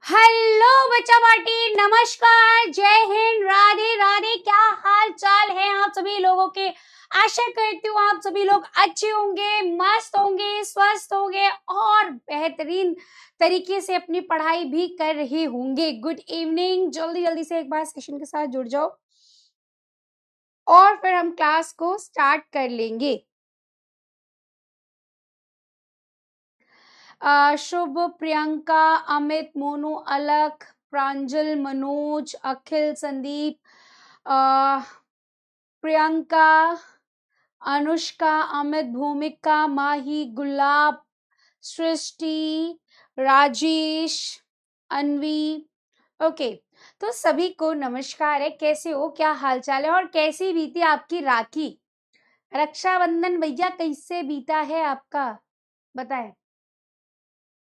Hello बच्चा party, नमस्कार, जय हिंद, राधे राधे। क्या हाल चाल है आप सभी लोगों के। आशा करती हूँ आप सभी लोग अच्छे होंगे, मस्त होंगे, स्वस्थ होंगे और बेहतरीन तरीके से अपनी पढ़ाई भी कर रहे होंगे। Good evening. जल्दी जल्दी से एक बार सेशन के साथ जुड़ जाओ और फिर हम क्लास को स्टार्ट कर लेंगे। शुभ, प्रियंका, अमित, मोनू, अलख, प्रांजल, मनोज, अखिल, संदीप, प्रियंका, अनुष्का, अमित, भूमिका, माही, गुलाब, सृष्टि, राजेश, अनवी। ओके, तो सभी को नमस्कार है। कैसे हो, क्या हालचाल है और कैसी बीती आपकी राखी, रक्षाबंधन भैया कैसे बीता है आपका, बताएं।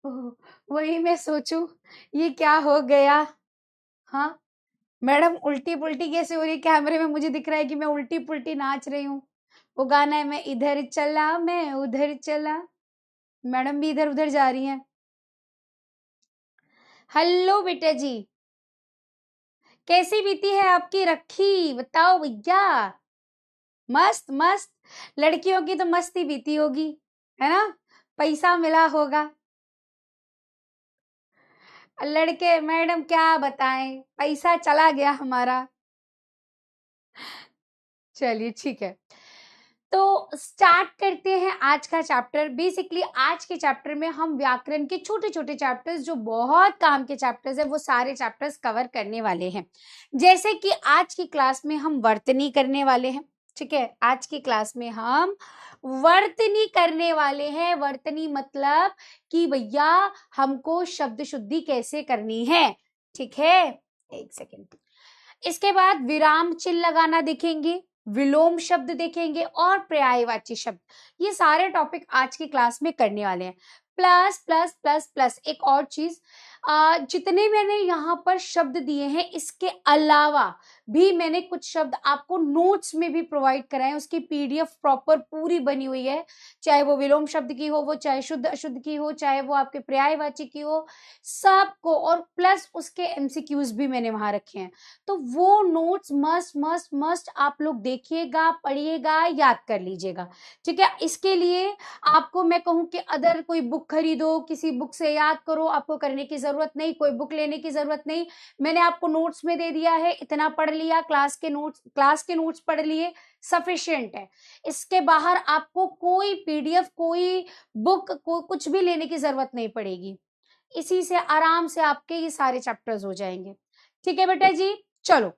ओह, वही मैं सोचूं ये क्या हो गया। हाँ मैडम, उल्टी पुल्टी कैसे हो रही है? कैमरे में मुझे दिख रहा है कि मैं उल्टी पुल्टी नाच रही हूँ। वो गाना है, मैं इधर चला मैं उधर चला। मैडम भी इधर उधर जा रही हैं। हेलो बेटा जी, कैसी बीती है आपकी रखी, बताओ भैया। मस्त मस्त, लड़कियों की तो मस्ती बीती होगी, है ना? पैसा मिला होगा। लड़के मैडम क्या बताएं, पैसा चला गया हमारा। चलिए ठीक है, तो स्टार्ट करते हैं आज का चैप्टर। बेसिकली आज के चैप्टर में हम व्याकरण के छोटे छोटे चैप्टर्स, जो बहुत काम के चैप्टर्स है, वो सारे चैप्टर्स कवर करने वाले हैं। जैसे कि आज की क्लास में हम वर्तनी करने वाले हैं। ठीक है, आज की क्लास में हम वर्तनी करने वाले हैं। वर्तनी मतलब कि भैया हमको शब्द शुद्धि कैसे करनी है। ठीक है, एक सेकेंड। इसके बाद विराम चिन्ह लगाना देखेंगे, विलोम शब्द देखेंगे और पर्यायवाची शब्द। ये सारे टॉपिक आज की क्लास में करने वाले हैं। प्लस प्लस प्लस प्लस एक और चीज, जितने मैंने यहाँ पर शब्द दिए हैं, इसके अलावा भी मैंने कुछ शब्द आपको नोट्स में भी प्रोवाइड कराए। उसकी पीडीएफ प्रॉपर पूरी बनी हुई है, चाहे वो विलोम शब्द की हो, वो चाहे शुद्ध अशुद्ध की हो, चाहे वो आपके पर्यायवाची की हो, सबको। और प्लस उसके एमसीक्यूज भी मैंने वहां रखे हैं। तो वो नोट्स मस्ट मस्ट मस्ट आप लोग देखिएगा, पढ़िएगा, याद कर लीजिएगा। ठीक है, इसके लिए आपको मैं कहूं कि अदर कोई बुक खरीदो, किसी बुक से याद करो, आपको करने की जरूरत नहीं, कोई बुक लेने की जरूरत नहीं। मैंने आपको नोट्स में दे दिया है, इतना पढ़ लिया, क्लास के नोट्स पढ़ लिए, सफिशिएंट है। इसके बाहर आपको कोई पीडीएफ, कोई बुक, कुछ भी लेने की जरूरत नहीं पड़ेगी। इसी से आराम से आपके ये सारे चैप्टर्स हो जाएंगे। ठीक है बेटा जी, चलो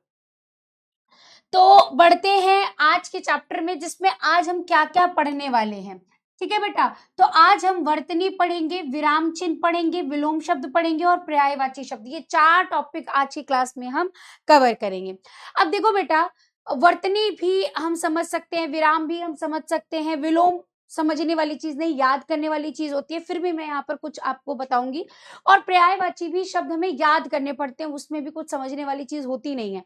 तो बढ़ते हैं आज के चैप्टर में, जिसमें आज हम क्या क्या पढ़ने वाले हैं। ठीक है बेटा, तो आज हम वर्तनी पढ़ेंगे, विराम चिन्ह पढ़ेंगे, विलोम शब्द पढ़ेंगे और पर्यायवाची शब्द। ये 4 टॉपिक आज की क्लास में हम कवर करेंगे। अब देखो बेटा, वर्तनी भी हम समझ सकते हैं, विराम भी हम समझ सकते हैं, विलोम समझने वाली चीज नहीं, याद करने वाली चीज होती है, फिर भी मैं यहाँ पर कुछ आपको बताऊंगी। और पर्यायवाची भी शब्द हमें याद करने पड़ते हैं, उसमें भी कुछ समझने वाली चीज होती नहीं है।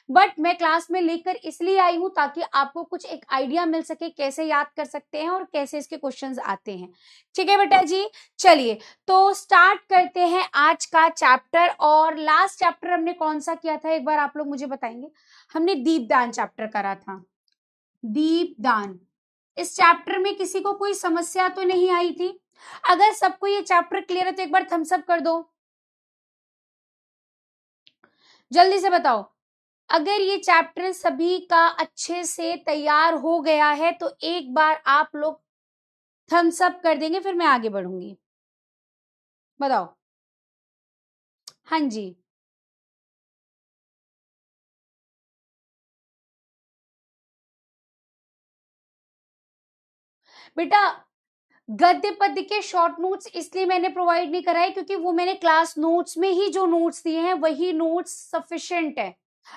बट मैं क्लास में लेकर इसलिए आई हूं ताकि आपको कुछ एक आइडिया मिल सके कैसे याद कर सकते हैं और कैसे इसके क्वेश्चंस आते हैं। ठीक है बेटा जी, चलिए तो स्टार्ट करते हैं आज का चैप्टर। और लास्ट चैप्टर हमने कौन सा किया था, एक बार आप लोग मुझे बताएंगे। हमने दीपदान चैप्टर करा था, दीपदान। इस चैप्टर में किसी को कोई समस्या तो नहीं आई थी? अगर सबको ये चैप्टर क्लियर है तो एक बार थम्स अप कर दो, जल्दी से बताओ। अगर ये चैप्टर सभी का अच्छे से तैयार हो गया है तो एक बार आप लोग थम्स अप कर देंगे, फिर मैं आगे बढ़ूंगी। बताओ। हाँ जी बेटा, गद्य पद्य के शॉर्ट नोट्स इसलिए मैंने प्रोवाइड नहीं कराए क्योंकि वो मैंने क्लास नोट्स में ही जो नोट्स दिए हैं वही नोट्स सफिशिएंट है।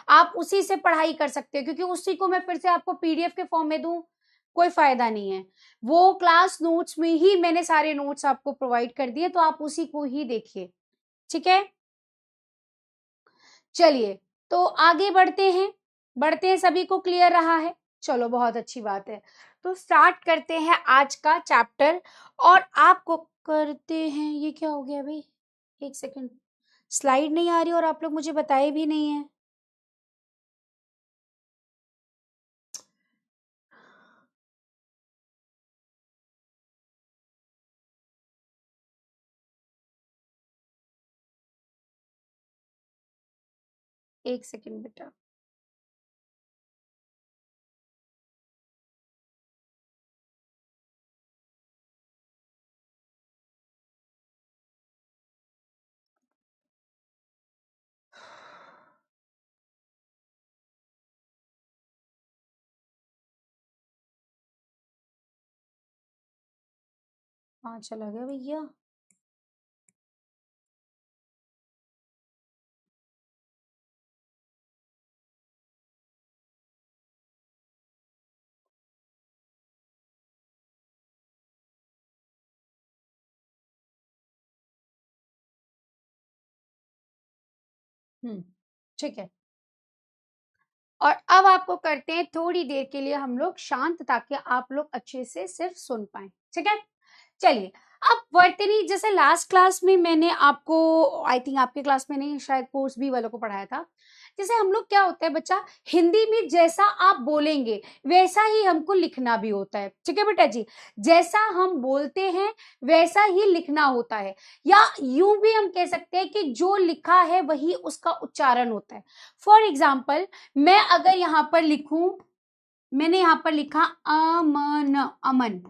आप उसी से पढ़ाई कर सकते हो, क्योंकि उसी को मैं फिर से आपको पीडीएफ के फॉर्म में दूं, कोई फायदा नहीं है। वो क्लास नोट्स में ही मैंने सारे नोट्स आपको प्रोवाइड कर दिए, तो आप उसी को ही देखिए। ठीक है, चलिए तो आगे बढ़ते हैं। सभी को क्लियर रहा है? चलो बहुत अच्छी बात है, तो स्टार्ट करते हैं आज का चैप्टर। और आपको करते हैं, ये क्या हो गया भाई, एक सेकंड, स्लाइड नहीं आ रही और आप लोग मुझे बताए भी नहीं है। एक सेकेंड बेटा। हाँ चला गया भैया। ठीक है। और अब आपको करते हैं थोड़ी देर के लिए हम लोग शांत, ताकि आप लोग अच्छे से सिर्फ सुन पाए। ठीक है, चलिए। अब वर्तनी, जैसे लास्ट क्लास में मैंने आपको, आई थिंक आपके क्लास में नहीं, शायद कोर्स बी वालों को पढ़ाया था। जैसे हम लोग, क्या होता है बच्चा, हिंदी में जैसा आप बोलेंगे वैसा ही हमको लिखना भी होता है। ठीक है बेटा जी, जैसा हम बोलते हैं वैसा ही लिखना होता है, या यूं भी हम कह सकते हैं कि जो लिखा है वही उसका उच्चारण होता है। फॉर एग्जाम्पल, मैं अगर यहां पर लिखूं, मैंने यहां पर लिखा अमन, अमन,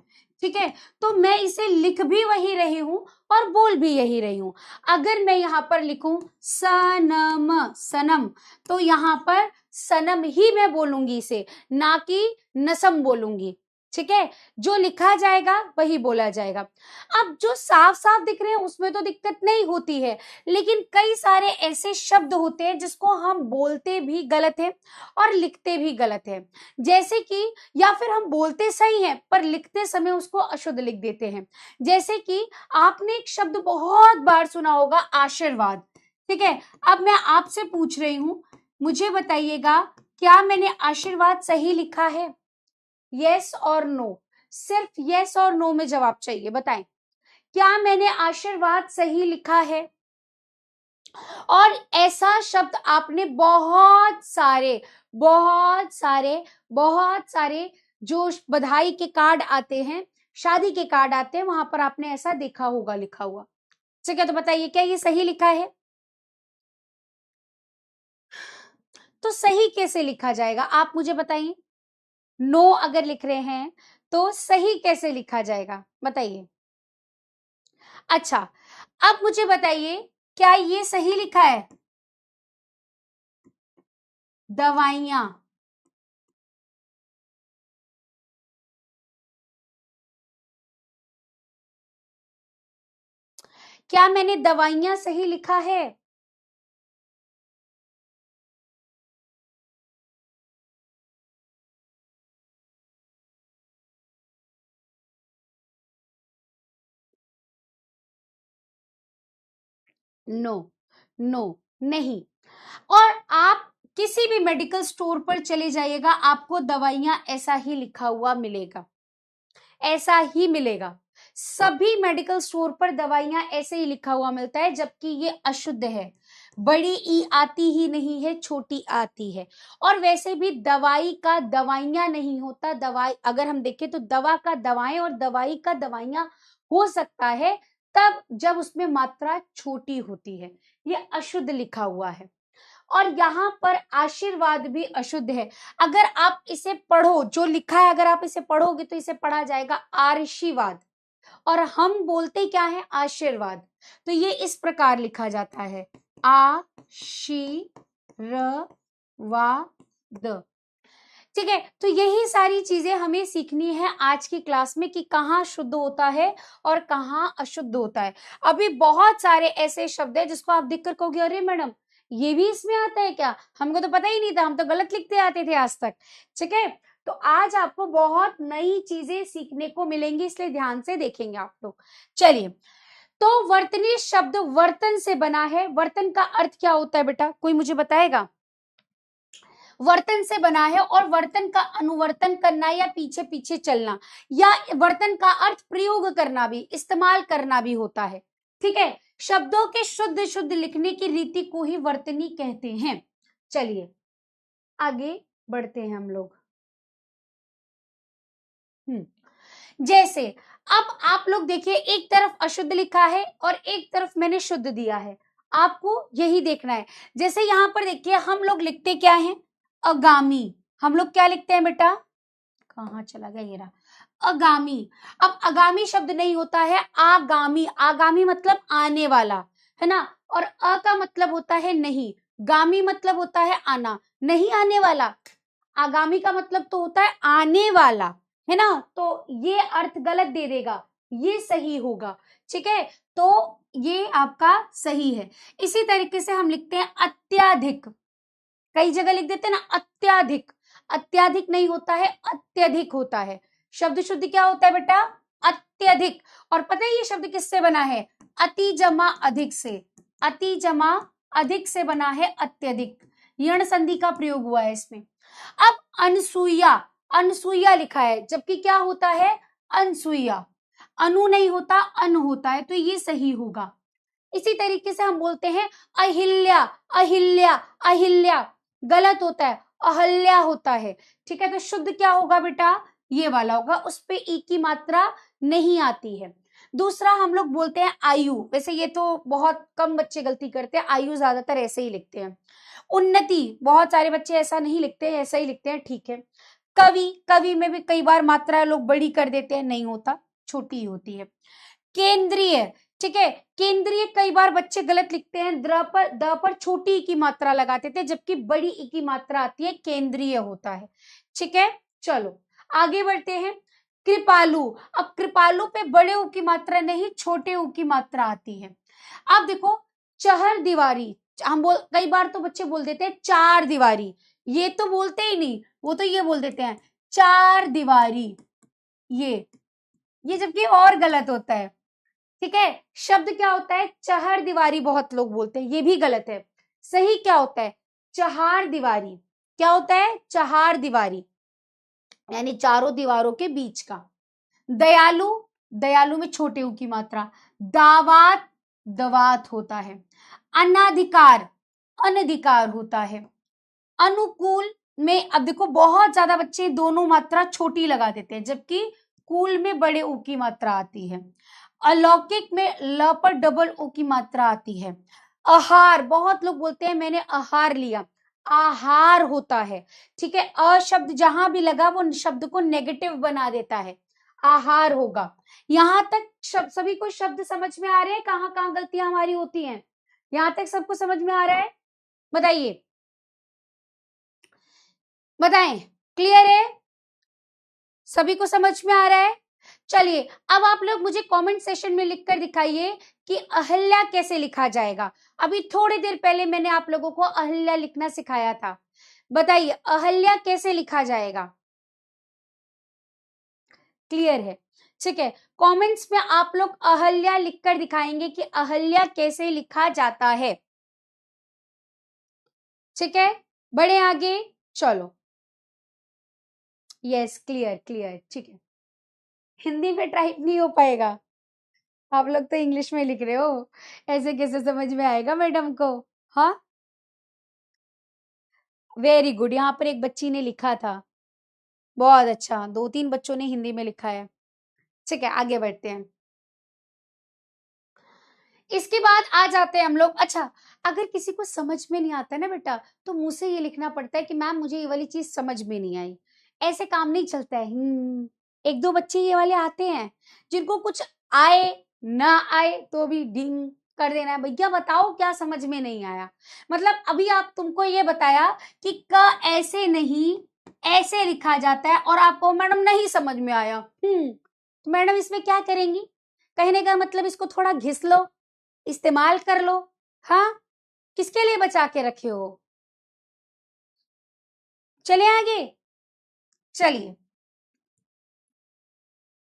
ठीक है, तो मैं इसे लिख भी वही रही हूं और बोल भी यही रही हूं। अगर मैं यहां पर लिखूं सनम, सनम, तो यहां पर सनम ही मैं बोलूंगी इसे, ना कि नसम बोलूंगी। ठीक है, जो लिखा जाएगा वही बोला जाएगा। अब जो साफ साफ दिख रहे हैं उसमें तो दिक्कत नहीं होती है, लेकिन कई सारे ऐसे शब्द होते हैं जिसको हम बोलते भी गलत है और लिखते भी गलत है। जैसे कि, या फिर हम बोलते सही है पर लिखते समय उसको अशुद्ध लिख देते हैं। जैसे कि आपने एक शब्द बहुत बार सुना होगा, आशीर्वाद। ठीक है, अब मैं आपसे पूछ रही हूं, मुझे बताइएगा, क्या मैंने आशीर्वाद सही लिखा है? यस और नो, सिर्फ यस और नो में जवाब चाहिए। बताएं, क्या मैंने आशीर्वाद सही लिखा है? और ऐसा शब्द आपने बहुत सारे, बहुत सारे, बहुत सारे जो बधाई के कार्ड आते हैं, शादी के कार्ड आते हैं, वहां पर आपने ऐसा देखा होगा लिखा हुआ। ठीक है, तो बताइए क्या ये सही लिखा है? तो सही कैसे लिखा जाएगा आप मुझे बताइए। नो अगर लिख रहे हैं तो सही कैसे लिखा जाएगा, बताइए। अच्छा, अब मुझे बताइए, क्या ये सही लिखा है? दवाइयां, क्या मैंने दवाइयां सही लिखा है? नो, नो, नहीं। और आप किसी भी मेडिकल स्टोर पर चले जाइएगा, आपको दवाइयां ऐसा ही लिखा हुआ मिलेगा, ऐसा ही मिलेगा। सभी मेडिकल स्टोर पर दवाइयां ऐसे ही लिखा हुआ मिलता है, जबकि ये अशुद्ध है। बड़ी ई आती ही नहीं है, छोटी आती है। और वैसे भी दवाई का दवाइयां नहीं होता। दवाई अगर हम देखें तो दवा का दवाएं और दवाई का दवाइयां हो सकता है तब जब उसमें मात्रा छोटी होती है। ये अशुद्ध लिखा हुआ है। और यहाँ पर आशीर्वाद भी अशुद्ध है। अगर आप इसे पढ़ो, जो लिखा है अगर आप इसे पढ़ोगे तो इसे पढ़ा जाएगा आशीर्वाद, और हम बोलते क्या है, आशीर्वाद। तो ये इस प्रकार लिखा जाता है, आशीर्वाद। ठीक है, तो यही सारी चीजें हमें सीखनी है आज की क्लास में, कि कहाँ शुद्ध होता है और कहाँ अशुद्ध होता है। अभी बहुत सारे ऐसे शब्द है जिसको आप देखकर कहोगे, अरे मैडम ये भी इसमें आता है क्या, हमको तो पता ही नहीं था, हम तो गलत लिखते आते थे आज तक। ठीक है, तो आज आपको बहुत नई चीजें सीखने को मिलेंगी, इसलिए ध्यान से देखेंगे आप लोग। चलिए, तो वर्तनी शब्द वर्तन से बना है। वर्तन का अर्थ क्या होता है बेटा, कोई मुझे बताएगा? वर्तन से बना है, और वर्तन का अनुवर्तन करना या पीछे पीछे चलना, या वर्तन का अर्थ प्रयोग करना भी, इस्तेमाल करना भी होता है। ठीक है, शब्दों के शुद्ध शुद्ध लिखने की रीति को ही वर्तनी कहते हैं। चलिए आगे बढ़ते हैं हम लोग। जैसे अब आप लोग देखिए, एक तरफ अशुद्ध लिखा है और एक तरफ मैंने शुद्ध दिया है, आपको यही देखना है। जैसे यहाँ पर देखिए हम लोग लिखते क्या है, अगामी। हम लोग क्या लिखते हैं बेटा, कहाँ चला गया, ये रहा, अगामी। अब अगामी शब्द नहीं होता है आगामी। आगामी मतलब आने वाला, है ना, और अ का मतलब होता है नहीं, गामी मतलब होता है आना, नहीं आने वाला। आगामी का मतलब तो होता है आने वाला, है ना, तो ये अर्थ गलत दे देगा, ये सही होगा। ठीक है, तो ये आपका सही है। इसी तरीके से हम लिखते हैं अत्याधिक। कई जगह लिख देते हैं ना अत्याधिक, अत्याधिक नहीं होता है, अत्यधिक होता है। शब्द शुद्ध क्या होता है बेटा, अत्यधिक। और पता है ये शब्द किससे बना है, अति जमा अधिक से। अति जमा अधिक से बना है अत्यधिक, यण संधि का प्रयोग हुआ है इसमें। अब अनसुईया, अनसुईया लिखा है, जबकि क्या होता है अनसुईया, अनु नहीं होता अन होता है, तो ये सही होगा। इसी तरीके से हम बोलते हैं अहिल्या, अहिल्या, अहिल्या, गलत होता है, अहल्या होता है। ठीक है, तो शुद्ध क्या होगा बेटा, ये वाला होगा, उस पे ई की मात्रा नहीं आती है। दूसरा हम लोग बोलते हैं आयु, वैसे ये तो बहुत कम बच्चे गलती करते हैं, आयु ज्यादातर ऐसे ही लिखते हैं। उन्नति, बहुत सारे बच्चे ऐसा नहीं लिखते हैं, ऐसा ही लिखते हैं, ठीक है। कवि, कवि में भी कई बार मात्रा लोग बड़ी कर देते हैं, नहीं होता, छोटी होती है। केंद्रीय, ठीक है, केंद्रीय कई बार बच्चे गलत लिखते हैं, द पर छोटी ई की मात्रा लगाते थे, जबकि बड़ी ई की मात्रा आती है, केंद्रीय होता है। ठीक है, चलो आगे बढ़ते हैं। कृपालु, अब कृपालु पे बड़े ऊ की मात्रा नहीं, छोटे ऊ की मात्रा आती है। अब देखो चहर दीवारी, हम कई बार तो बच्चे बोल देते हैं चार दीवारी, ये तो बोलते ही नहीं, वो तो ये बोल देते हैं चार दीवारी, ये जबकि और गलत होता है। ठीक है, शब्द क्या होता है चहर दीवारी, बहुत लोग बोलते हैं, ये भी गलत है। सही क्या होता है चहार दीवारी। क्या होता है चहार दीवारी, यानी चारों दीवारों के बीच का। दयालु, दयालु में छोटे ऊ की मात्रा। दावात, दवात होता है। अनाधिकार, अनधिकार होता है। अनुकूल में अब देखो बहुत ज्यादा बच्चे दोनों मात्रा छोटी लगा देते हैं, जबकि कूल में बड़े ऊ की मात्रा आती है। अलौकिक में ल पर डबल ओ की मात्रा आती है। आहार, बहुत लोग बोलते हैं मैंने आहार लिया, आहार होता है। ठीक है, अ शब्द जहां भी लगा वो शब्द को नेगेटिव बना देता है, आहार होगा। यहां तक सभी को शब्द समझ में आ रहे हैं, कहाँ कहाँ गलतियां हमारी होती हैं, यहां तक सबको समझ में आ रहा है, बताइए, बताएं, क्लियर है, सभी को समझ में आ रहा है। चलिए अब आप लोग मुझे कमेंट सेशन में लिखकर दिखाइए कि अहल्या कैसे लिखा जाएगा। अभी थोड़ी देर पहले मैंने आप लोगों को अहल्या लिखना सिखाया था, बताइए अहल्या कैसे लिखा जाएगा, क्लियर है। ठीक है, कमेंट्स में आप लोग अहल्या लिखकर दिखाएंगे कि अहल्या कैसे लिखा जाता है। ठीक है, बढ़े आगे, चलो, यस क्लियर क्लियर, ठीक है। हिंदी में टाइप नहीं हो पाएगा, आप लोग तो इंग्लिश में लिख रहे हो, ऐसे कैसे समझ में आएगा मैडम को, हाँ वेरी गुड, यहाँ पर एक बच्ची ने लिखा था, बहुत अच्छा, 2-3 बच्चों ने हिंदी में लिखा है। ठीक है, आगे बढ़ते हैं। इसके बाद आ जाते हैं हम लोग, अच्छा अगर किसी को समझ में नहीं आता ना बेटा, तो मुंह से ये लिखना पड़ता है कि मैम मुझे ये वाली चीज समझ में नहीं आई, ऐसे काम नहीं चलता है। एक दो बच्चे ये वाले आते हैं जिनको कुछ आए ना आए तो भी डिंग कर देना है, भैया बताओ क्या समझ में नहीं आया। मतलब अभी आप तुमको ये बताया कि क ऐसे नहीं ऐसे लिखा जाता है, और आपको मैडम नहीं समझ में आया, तो मैडम इसमें क्या करेंगी, कहने का मतलब इसको थोड़ा घिस लो, इस्तेमाल कर लो, हाँ किसके लिए बचा के रखे हो। चले आगे, चलिए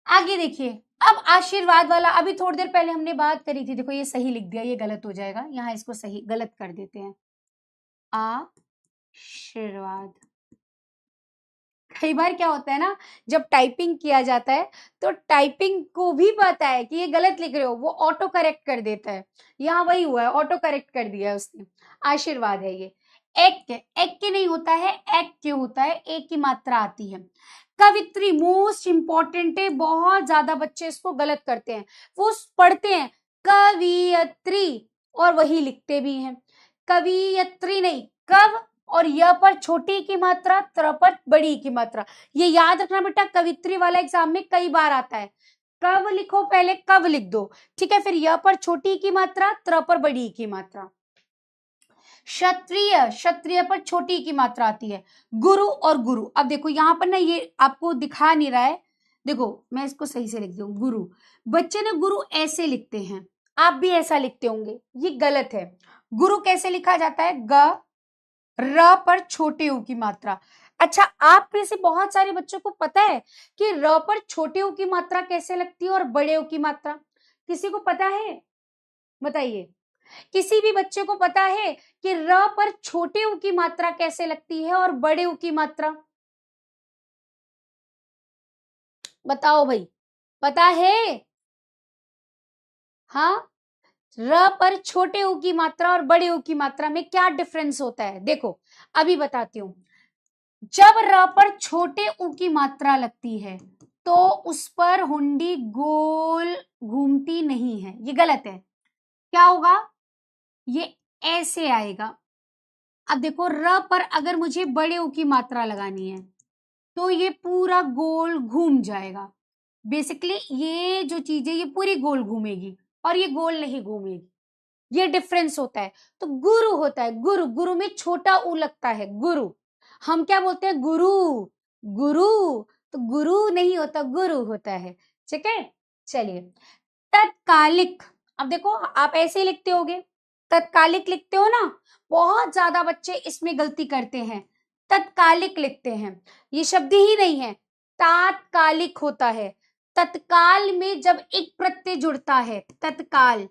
आगे देखिए। अब आशीर्वाद वाला, अभी थोड़ी देर पहले हमने बात करी थी, देखो ये सही लिख दिया, ये गलत हो जाएगा, यहाँ इसको सही गलत कर देते हैं, आशीर्वाद। कई बार क्या होता है ना, जब टाइपिंग किया जाता है तो टाइपिंग को भी पता है कि ये गलत लिख रहे हो, वो ऑटो करेक्ट कर देता है। यहाँ वही हुआ है, ऑटो करेक्ट कर दिया है उसने। आशीर्वाद है ये। एक के नहीं होता है, एक के होता है, एक की मात्रा आती है। कवित्री मोस्ट इंपॉर्टेंट है, बहुत ज्यादा बच्चे इसको गलत करते हैं। वो पढ़ते हैं कवियत्री और वही लिखते भी हैं, कवियत्री नहीं, कव और य पर छोटी की मात्रा, त्र पर बड़ी की मात्रा। ये याद रखना बेटा, कवित्री वाला एग्जाम में कई बार आता है। कव लिखो पहले, कव लिख दो, ठीक है, फिर य पर छोटी की मात्रा, त्र पर बड़ी की मात्रा। क्षत्रिय, क्षत्रिय पर छोटी की मात्रा आती है। गुरु और गुरु, अब देखो यहाँ पर ना ये आपको दिखा नहीं रहा है, देखो मैं इसको सही से लिख दूं, गुरु। बच्चे ने गुरु ऐसे लिखते हैं, आप भी ऐसा लिखते होंगे, ये गलत है। गुरु कैसे लिखा जाता है, ग र पर छोटे उ की मात्रा। अच्छा, आप में से बहुत सारे बच्चों को पता है कि र पर छोटे उ की मात्रा कैसे लगती है और बड़े उ की मात्रा, किसी को पता है? बताइए, किसी भी बच्चे को पता है कि र पर छोटे उ की मात्रा कैसे लगती है और बड़े उ की मात्रा? बताओ भाई, पता है? हाँ, र पर छोटे उ की मात्रा और बड़े उ की मात्रा में क्या डिफरेंस होता है, देखो अभी बताती हूँ। जब र पर छोटे उ की मात्रा लगती है तो उस पर हुंडी गोल घूमती नहीं है, ये गलत है। क्या होगा, ये ऐसे आएगा। अब देखो, र पर अगर मुझे बड़े उ की मात्रा लगानी है तो ये पूरा गोल घूम जाएगा। बेसिकली ये जो चीज है ये पूरी गोल घूमेगी और ये गोल नहीं घूमेगी, ये डिफरेंस होता है। तो गुरु होता है, गुरु, गुरु में छोटा उ लगता है, गुरु। हम क्या बोलते हैं, गुरु, गुरु, तो गुरु नहीं होता, गुरु होता है, ठीक है। चलिए, तत्कालिक, अब देखो आप ऐसे ही लिखते होगे, तत्कालिक लिखते हो ना, बहुत ज्यादा बच्चे इसमें गलती करते हैं, तत्कालिक लिखते हैं, ये शब्द ही नहीं है, तात्कालिक होता है। तत्काल में जब एक प्रत्यय जुड़ता है, तत्काल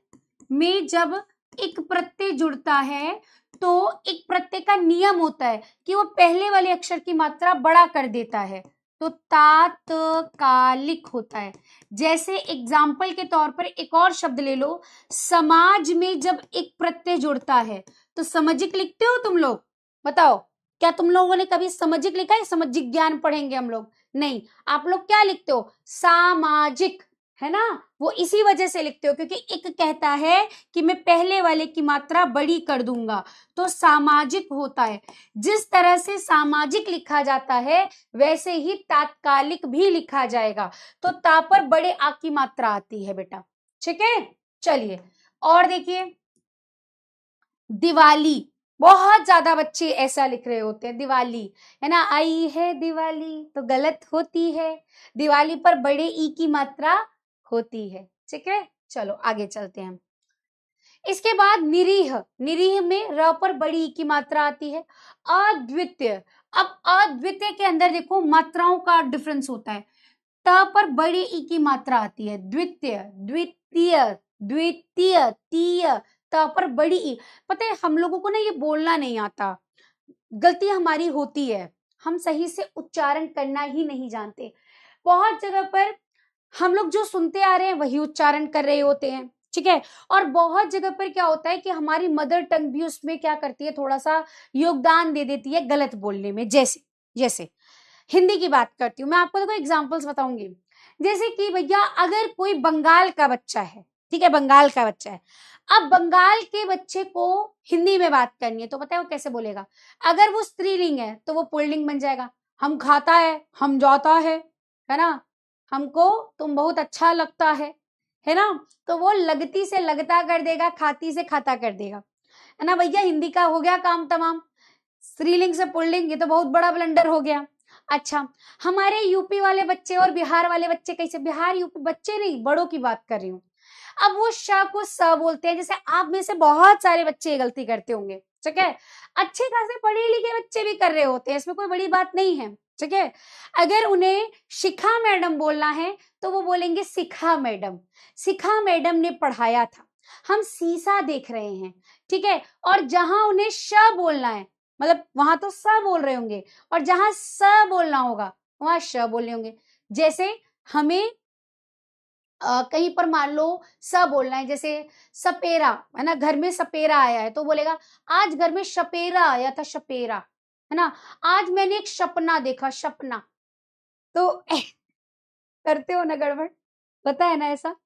में जब एक प्रत्यय जुड़ता है तो एक प्रत्यय का नियम होता है कि वो पहले वाले अक्षर की मात्रा बड़ा कर देता है, तो तात्कालिक होता है। जैसे एग्जाम्पल के तौर पर एक और शब्द ले लो, समाज में जब एक प्रत्यय जुड़ता है तो समजिक लिखते हो तुम लोग? बताओ, क्या तुम लोगों ने कभी समजिक लिखा है? समजिक ज्ञान पढ़ेंगे हम लोग, नहीं, आप लोग क्या लिखते हो, सामाजिक, है ना। वो इसी वजह से लिखते हो क्योंकि एक कहता है कि मैं पहले वाले की मात्रा बड़ी कर दूंगा, तो सामाजिक होता है। जिस तरह से सामाजिक लिखा जाता है वैसे ही तात्कालिक भी लिखा जाएगा, तो ता पर बड़े आ की मात्रा आती है बेटा, ठीक है। चलिए और देखिए, दिवाली, बहुत ज्यादा बच्चे ऐसा लिख रहे होते हैं, दिवाली, है ना, आई है दिवाली, तो गलत होती है, दिवाली पर बड़े ई की मात्रा होती है, ठीक है। चलो आगे चलते हैं। इसके बाद निरीह, निरीह में र पर बड़ी ई की मात्रा आती है। अद्वितीय, अब अद्वितीय के अंदर देखो मात्राओं का डिफरेंस होता है, त पर बड़ी ई की मात्रा आती है, द्वितीय, द्वितीय, द्वितीय, तीय, त पर बड़ी ई। पता है हम लोगों को ना ये बोलना नहीं आता, गलती हमारी होती है, हम सही से उच्चारण करना ही नहीं जानते। बहुत जगह पर हम लोग जो सुनते आ रहे हैं वही उच्चारण कर रहे होते हैं, ठीक है। और बहुत जगह पर क्या होता है कि हमारी मदर टंग भी उसमें क्या करती है, थोड़ा सा योगदान दे देती है गलत बोलने में। जैसे जैसे हिंदी की बात करती हूँ मैं, आपको देखो एग्जाम्पल्स बताऊंगी। जैसे कि भैया अगर कोई बंगाल का बच्चा है, ठीक है, बंगाल का बच्चा है, अब बंगाल के बच्चे को हिंदी में बात करनी है तो पता है वो कैसे बोलेगा? अगर वो स्त्रीलिंग है तो वो पुल्लिंग बन जाएगा, हम खाता है, हम जाता है ना, हमको तुम बहुत अच्छा लगता है ना, तो वो लगती से लगता कर देगा, खाती से खाता कर देगा, है ना भैया, हिंदी का हो गया काम तमाम। स्त्रीलिंग से पुल्लिंग, ये तो बहुत बड़ा ब्लंडर हो गया। अच्छा, हमारे यूपी वाले बच्चे और बिहार वाले बच्चे कैसे, बिहार यूपी बच्चे नहीं, बड़ों की बात कर रही हूँ, अब वो श को स बोलते हैं, जैसे आप में से बहुत सारे बच्चे ये गलती करते होंगे, ठीक है, अच्छे खासे पढ़े लिखे बच्चे भी कर रहे होते हैं, इसमें कोई बड़ी बात नहीं है, ठीक है। अगर उन्हें शिखा मैडम बोलना है तो वो बोलेंगे शिखा मैडम, शिखा मैडम ने पढ़ाया था, हम शीशा देख रहे हैं, ठीक है। और जहां उन्हें श बोलना है, मतलब वहां तो स बोल रहे होंगे, और जहां स बोलना होगा वहां श बोलने होंगे। जैसे हमें कहीं पर मान लो स बोलना है, जैसे सपेरा है ना, घर में सपेरा आया है तो बोलेगा आज घर में सपेरा आया था, सपेरा है ना। आज मैंने एक सपना देखा, सपना। तो करते हो ना गड़बड़, पता है ना ऐसा।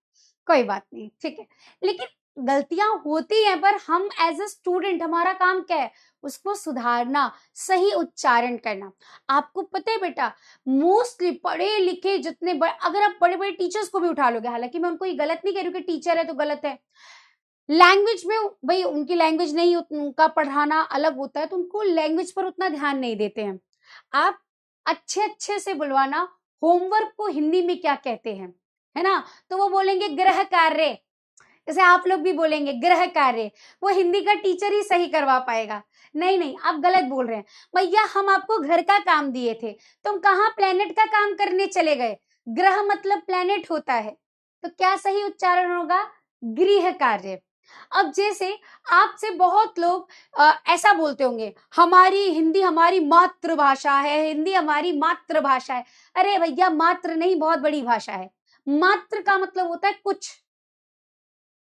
कोई बात नहीं, ठीक है। लेकिन गलतियां होती हैं, पर हम एज अ स्टूडेंट हमारा काम क्या है, उसको सुधारना, सही उच्चारण करना। आपको पता है बेटा, मोस्टली पढ़े लिखे जितने अगर आप बड़े बड़े टीचर्स को भी उठा लोगे, हालांकि मैं उनको ये गलत नहीं कह रही हूँ कि टीचर है तो गलत है, लैंग्वेज में भाई उनकी लैंग्वेज नहीं, उनका पढ़ाना अलग होता है, तो उनको लैंग्वेज पर उतना ध्यान नहीं देते हैं। आप अच्छे अच्छे से बुलवाना, होमवर्क को हिंदी में क्या कहते हैं, है ना। तो वो बोलेंगे गृह कार्य, जैसे आप लोग भी बोलेंगे गृह कार्य, वो हिंदी का टीचर ही सही करवा पाएगा। नहीं नहीं, आप गलत बोल रहे हैं भैया, हम आपको घर का काम दिए थे, तुम कहाँ प्लेनेट का काम करने चले गए। ग्रह मतलब प्लेनेट होता है, तो क्या सही उच्चारण होगा, गृह कार्य। अब जैसे आपसे बहुत लोग ऐसा बोलते होंगे, हमारी हिंदी हमारी मातृभाषा है, हिंदी हमारी मातृभाषा है। अरे भैया, मात्र नहीं, बहुत बड़ी भाषा है। मात्र का मतलब होता है कुछ,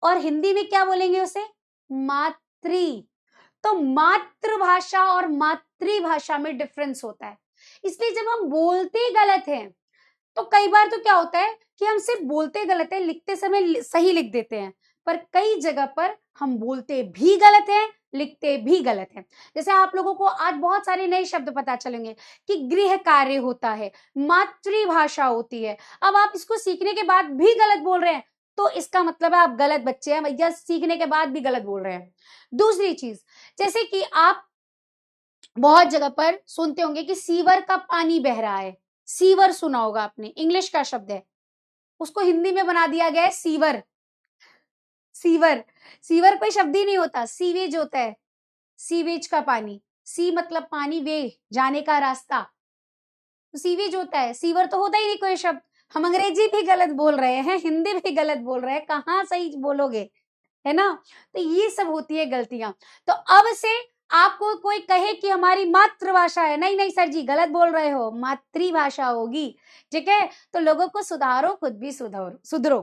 और हिंदी में क्या बोलेंगे उसे, मातृ। तो मातृभाषा और मातृभाषा में डिफरेंस होता है। इसलिए जब हम बोलते गलत हैं, तो कई बार तो क्या होता है कि हम सिर्फ बोलते गलत है, लिखते समय सही लिख देते हैं, पर कई जगह पर हम बोलते भी गलत है, लिखते भी गलत है। जैसे आप लोगों को आज बहुत सारे नए शब्द पता चलेंगे कि गृह कार्य होता है, मातृभाषा होती है। अब आप इसको सीखने के बाद भी गलत बोल रहे हैं, तो इसका मतलब है आप गलत बच्चे हैं भैया, सीखने के बाद भी गलत बोल रहे हैं। दूसरी चीज, जैसे कि आप बहुत जगह पर सुनते होंगे कि सीवर का पानी बह रहा है, सीवर सुना होगा आपने, इंग्लिश का शब्द है, उसको हिंदी में बना दिया गया है सीवर। सीवर, सीवर कोई शब्द ही नहीं होता, सीवेज होता है, सीवेज का पानी। सी मतलब पानी, वे जाने का रास्ता, तो सीवेज होता है, सीवर तो होता ही नहीं कोई शब्द। हम अंग्रेजी भी गलत बोल रहे हैं, हिंदी भी गलत बोल रहे हैं, कहाँ सही बोलोगे, है ना। तो ये सब होती है गलतियां। तो अब से आपको कोई कहे कि हमारी मातृभाषा है, नहीं नहीं सर जी गलत बोल रहे हो, मातृभाषा होगी, ठीक है। तो लोगों को सुधारो, खुद भी सुधारो, सुधरो,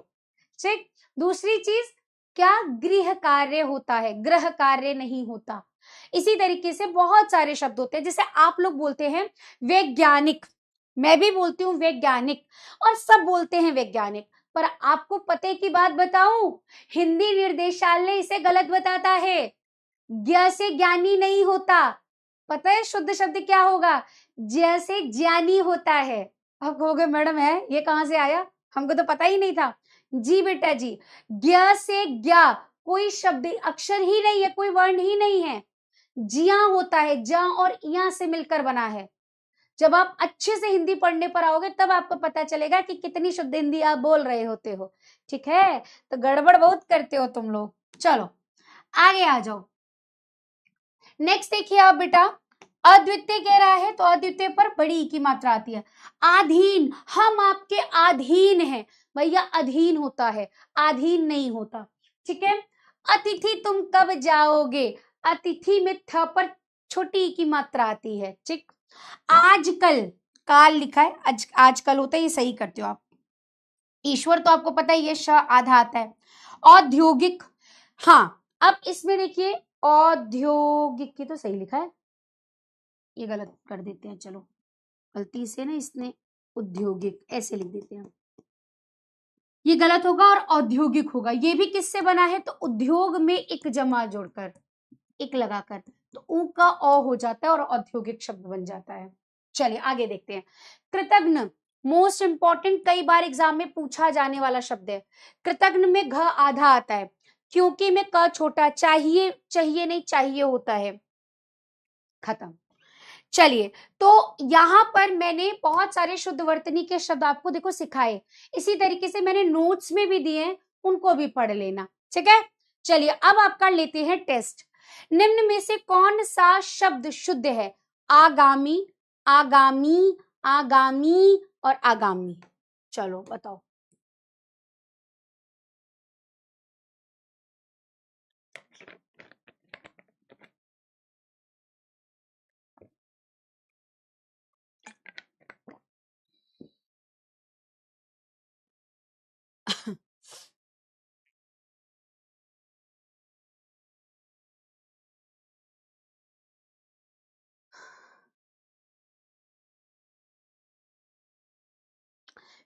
ठीक। दूसरी चीज, क्या गृह कार्य होता है, ग्रह कार्य नहीं होता। इसी तरीके से बहुत सारे शब्द होते हैं, जैसे आप लोग बोलते हैं वैज्ञानिक, मैं भी बोलती हूँ वैज्ञानिक, और सब बोलते हैं वैज्ञानिक, पर आपको पते की बात बताऊं, हिंदी निर्देशालय इसे गलत बताता है, ज्ञ से ज्ञानी नहीं होता। पता है शुद्ध शब्द क्या होगा, ज्ञ से ज्ञानी होता है। अब कहोगे मैडम है ये कहां से आया, हमको तो पता ही नहीं था। जी बेटा जी, ज्ञ से ज्ञा कोई शब्द अक्षर ही नहीं है, कोई वर्ण ही नहीं है, जिया होता है, ज और इया से मिलकर बना है। जब आप अच्छे से हिंदी पढ़ने पर आओगे तब आपको पता चलेगा कि कितनी शुद्ध हिंदी आप बोल रहे होते हो, ठीक है। तो गड़बड़ बहुत करते हो तुम लोग। चलो आगे आ जाओ। नेक्स्ट देखिए आप बेटा, अद्वितीय कह रहा है, तो अद्वितीय पर बड़ी ई की मात्रा आती है। आधीन, हम आपके अधीन हैं, भैया अधीन होता है, आधीन नहीं होता, ठीक है। अतिथि तुम कब जाओगे, अतिथि में थ पर छोटी ई की मात्रा आती है, ठीक। आजकल, काल लिखा है, आजकल होता है, ये सही करते हो आप। ईश्वर तो आपको पता ही है, श आधा आता है। औद्योगिक, हाँ अब इसमें देखिए, औद्योगिक की तो सही लिखा है, ये गलत कर देते हैं, चलो गलती से ना इसने औद्योगिक ऐसे लिख देते हैं, ये गलत होगा और औद्योगिक होगा। ये भी किससे बना है, तो उद्योग में एक जमा जोड़कर, एक लगाकर, तो ऊ का ओ हो जाता है और औद्योगिक शब्द बन जाता है। चलिए आगे देखते हैं। कृतघ्न, मोस्ट इंपॉर्टेंट, कई बार एग्जाम में पूछा जाने वाला शब्द है। कृतघ्न में घ आधा आता है, क्योंकि में क छोटा, चाहिए चाहिए नहीं चाहिए होता है, खत्म। चलिए, तो यहां पर मैंने बहुत सारे शुद्ध वर्तनी के शब्द आपको देखो सिखाए, इसी तरीके से मैंने नोट्स में भी दिए हैं, उनको भी पढ़ लेना, ठीक है। चलिए अब आपका लेते हैं टेस्ट। निम्न में से कौन सा शब्द शुद्ध है, आगामी, आगामी, आगामी और आगामी, चलो बताओ।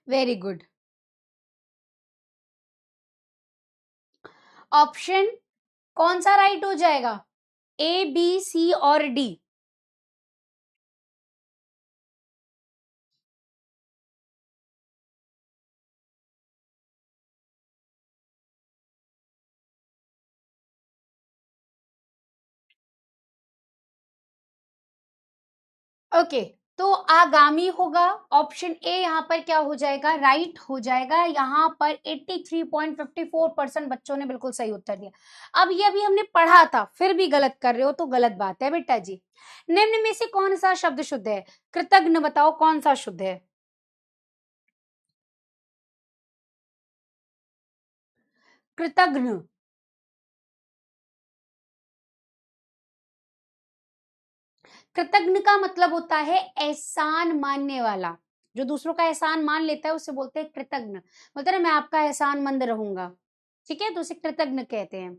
Very good. ऑप्शन कौन सा राइट हो जाएगा? ए, बी, सी और डी? ओके, तो आगामी होगा ऑप्शन ए, यहाँ पर क्या हो जाएगा? राइट हो जाएगा। यहाँ पर 83.54% बच्चों ने बिल्कुल सही उत्तर दिया। अब ये अभी हमने पढ़ा था, फिर भी गलत कर रहे हो तो गलत बात है बेटा जी। निम्न में से कौन सा शब्द शुद्ध है? कृतज्ञ बताओ कौन सा शुद्ध है? कृतज्ञ। कृतज्ञ का मतलब होता है एहसान मानने वाला। जो दूसरों का एहसान मान लेता है उसे बोलते हैं कृतज्ञ। बोलते हैं ना, मैं आपका एहसान मंद रहूंगा, ठीक है, तो उसे कृतज्ञ कहते हैं।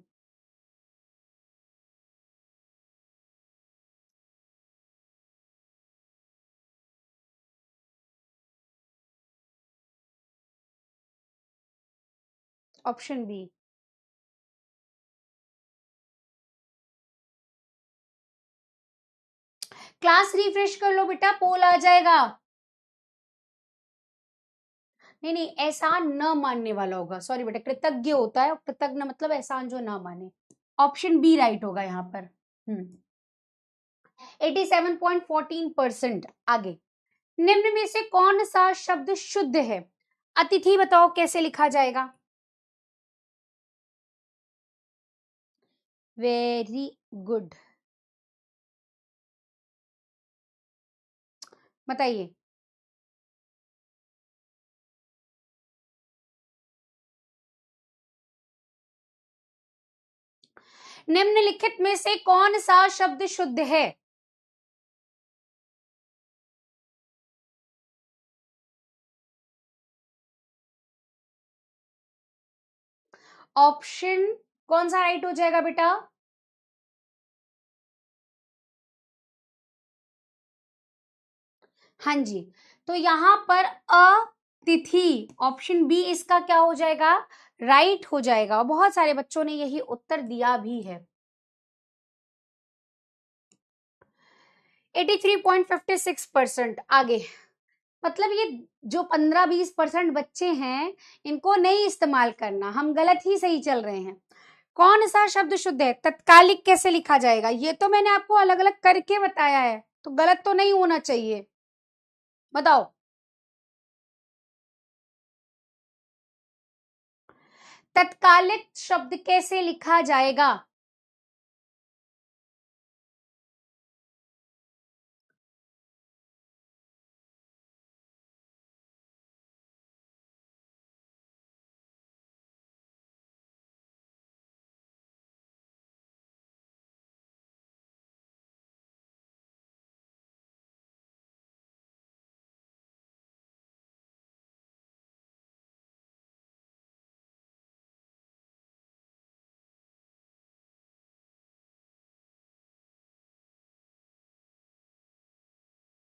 Option B. क्लास रिफ्रेश कर लो बेटा, पोल आ जाएगा। नहीं नहीं, एहसान न मानने वाला होगा, सॉरी बेटा, कृतज्ञ होता है, कृतज्ञ मतलब एहसान जो ना माने। ऑप्शन बी राइट होगा यहाँ पर। 87.14%। आगे, निम्न में से कौन सा शब्द शुद्ध है? अतिथि बताओ कैसे लिखा जाएगा? वेरी गुड, बताइए। निम्नलिखित में से कौन सा शब्द शुद्ध है? ऑप्शन कौन सा राइट हो जाएगा बेटा? हाँ जी, तो यहां पर अतिथि, ऑप्शन बी इसका क्या हो जाएगा? राइट हो जाएगा। बहुत सारे बच्चों ने यही उत्तर दिया भी है। 83.56%। आगे, मतलब ये जो 15-20% बच्चे हैं, इनको नहीं इस्तेमाल करना, हम गलत ही सही चल रहे हैं। कौन सा शब्द शुद्ध है? तत्कालिक कैसे लिखा जाएगा? ये तो मैंने आपको अलग अलग करके बताया है, तो गलत तो नहीं होना चाहिए, बताओ। तत्कालिक शब्द कैसे लिखा जाएगा?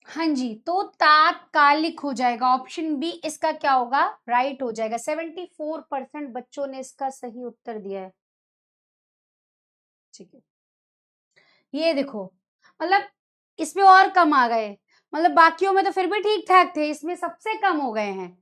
हाँ जी, तो तात्कालिक हो जाएगा। ऑप्शन बी इसका क्या होगा? राइट हो जाएगा। 74% बच्चों ने इसका सही उत्तर दिया है। ठीक है, ये देखो, मतलब इसमें और कम आ गए, मतलब बाकियों में तो फिर भी ठीक ठाक थे, इसमें सबसे कम हो गए हैं।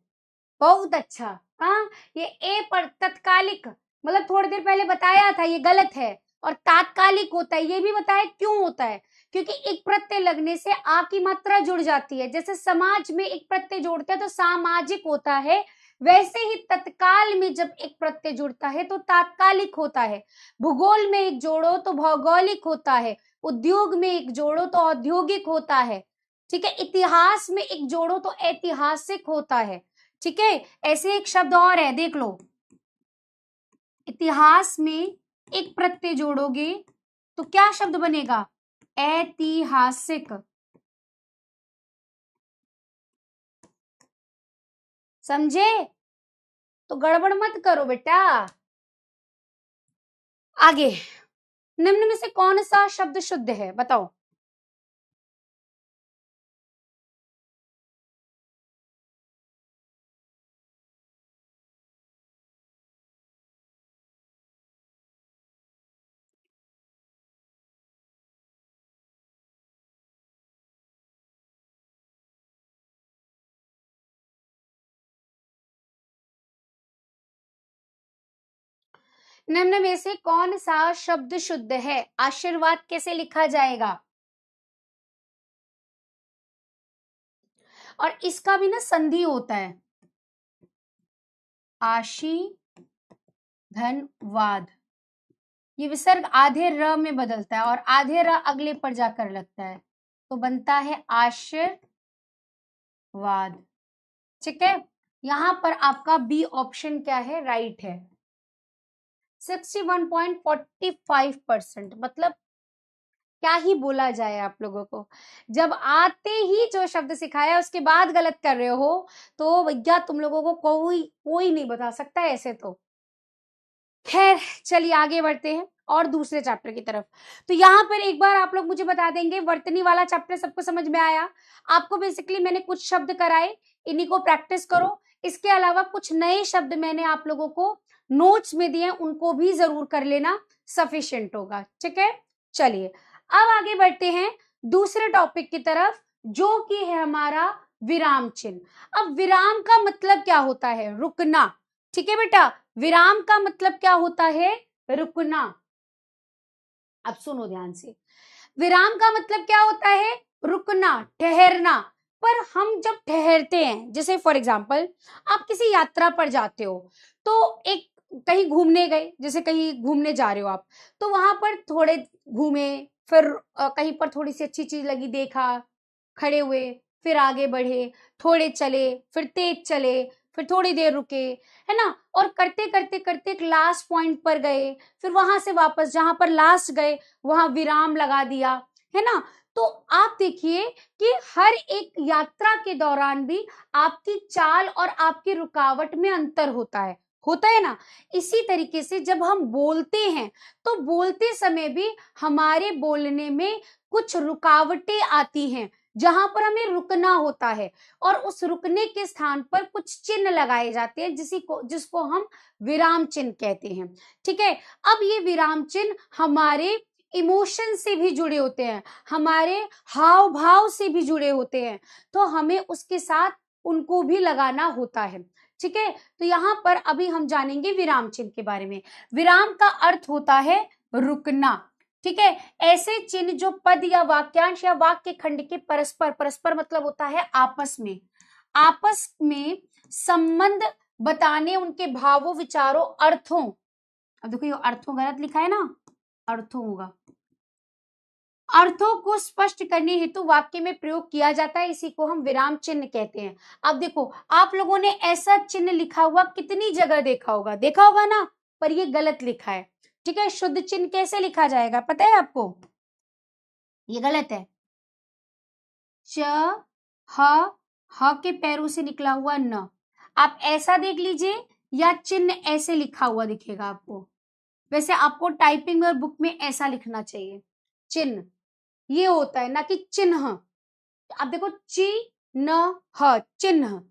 बहुत अच्छा। हाँ, ये ए पर तत्कालिक, मतलब थोड़ी देर पहले बताया था ये गलत है, और तात्कालिक होता है, ये भी बताया क्यों होता है, क्योंकि एक प्रत्यय लगने से आ की मात्रा जुड़ जाती है। जैसे समाज में एक प्रत्यय जोड़ते हैं तो सामाजिक होता है, वैसे ही तत्काल में जब एक प्रत्यय जुड़ता है तो तात्कालिक होता है। भूगोल में एक जोड़ो तो भौगोलिक होता है, उद्योग में एक जोड़ो तो औद्योगिक होता है, ठीक है, इतिहास में एक जोड़ो तो ऐतिहासिक होता है, ठीक है। ऐसे एक शब्द और है, देख लो, इतिहास में एक प्रत्यय जोड़ोगे तो क्या शब्द बनेगा? ऐतिहासिक। समझे? तो गड़बड़ मत करो बेटा। आगे, निम्न में से कौन सा शब्द शुद्ध है? बताओ। निम्न में से कौन सा शब्द शुद्ध है? आशीर्वाद कैसे लिखा जाएगा? और इसका भी ना संधि होता है, आशी धनवाद। ये विसर्ग आधे र में बदलता है और आधे र अगले पर जाकर लगता है, तो बनता है आशीर्वाद। ठीक है, यहां पर आपका बी ऑप्शन क्या है? राइट है। 61.45%, मतलब क्या ही बोला जाए आप लोगों को। जब आते ही जो शब्द सिखाया उसके बाद गलत कर रहे हो तो भैया तुम लोगों को कोई नहीं बता सकता ऐसे तो। खैर चलिए आगे बढ़ते हैं और दूसरे चैप्टर की तरफ। तो यहाँ पर एक बार आप लोग मुझे बता देंगे, वर्तनी वाला चैप्टर सबको समझ में आया? आपको बेसिकली मैंने कुछ शब्द कराए, इन्हीं को प्रैक्टिस करो। इसके अलावा कुछ नए शब्द मैंने आप लोगों को नोट्स में दिए, उनको भी जरूर कर लेना, सफिशिएंट होगा। ठीक है, चलिए अब आगे बढ़ते हैं दूसरे टॉपिक की तरफ, जो कि है हमारा विराम चिन्ह। अब विराम का मतलब क्या होता है? रुकना। ठीक है बेटा, विराम का मतलब क्या होता है? रुकना। अब सुनो ध्यान से, विराम का मतलब क्या होता है? रुकना, ठहरना। पर हम जब ठहरते हैं, जैसे फॉर एग्जाम्पल आप किसी यात्रा पर जाते हो, तो एक कहीं घूमने गए, जैसे कहीं घूमने जा रहे हो आप, तो वहां पर थोड़े घूमे, फिर कहीं पर थोड़ी सी अच्छी चीज लगी, देखा, खड़े हुए, फिर आगे बढ़े, थोड़े चले, फिर तेज चले, फिर थोड़ी देर रुके, है ना, और करते करते करते एक लास्ट पॉइंट पर गए, फिर वहां से वापस जहां पर लास्ट गए वहां विराम लगा दिया, है ना। तो आप देखिए कि हर एक यात्रा के दौरान भी आपकी चाल और आपकी रुकावट में अंतर होता है ना। इसी तरीके से जब हम बोलते हैं तो बोलते समय भी हमारे बोलने में कुछ रुकावटें आती हैं, जहां पर हमें रुकना होता है, और उस रुकने के स्थान पर कुछ चिन्ह लगाए जाते हैं जिसको हम विराम चिन्ह कहते हैं। ठीक है, अब ये विराम चिन्ह हमारे इमोशन से भी जुड़े होते हैं, हमारे हाव भाव से भी जुड़े होते हैं, तो हमें उसके साथ उनको भी लगाना होता है। ठीक है, तो यहाँ पर अभी हम जानेंगे विराम चिन्ह के बारे में। विराम का अर्थ होता है रुकना। ठीक है, ऐसे चिन्ह जो पद या वाक्यांश या वाक्य खंड के परस्पर मतलब होता है आपस में संबंध बताने, उनके भावों, विचारों, अर्थों। अब देखो ये अर्थों गलत लिखा है ना, अर्थों होगा। अर्थों को स्पष्ट करने हेतु वाक्य में प्रयोग किया जाता है, इसी को हम विराम चिन्ह कहते हैं। अब देखो आप लोगों ने ऐसा चिन्ह लिखा हुआ कितनी जगह देखा होगा ना, पर ये गलत लिखा है। ठीक है, शुद्ध चिन्ह कैसे लिखा जाएगा पता है आपको? ये गलत है, च ह के पैरों से निकला हुआ न। आप ऐसा देख लीजिए या चिन्ह ऐसे लिखा हुआ दिखेगा आपको। वैसे आपको टाइपिंग और बुक में ऐसा लिखना चाहिए, चिन्ह ये होता है, ना कि चिन्ह। अब देखो ची न ह, चिन्ह,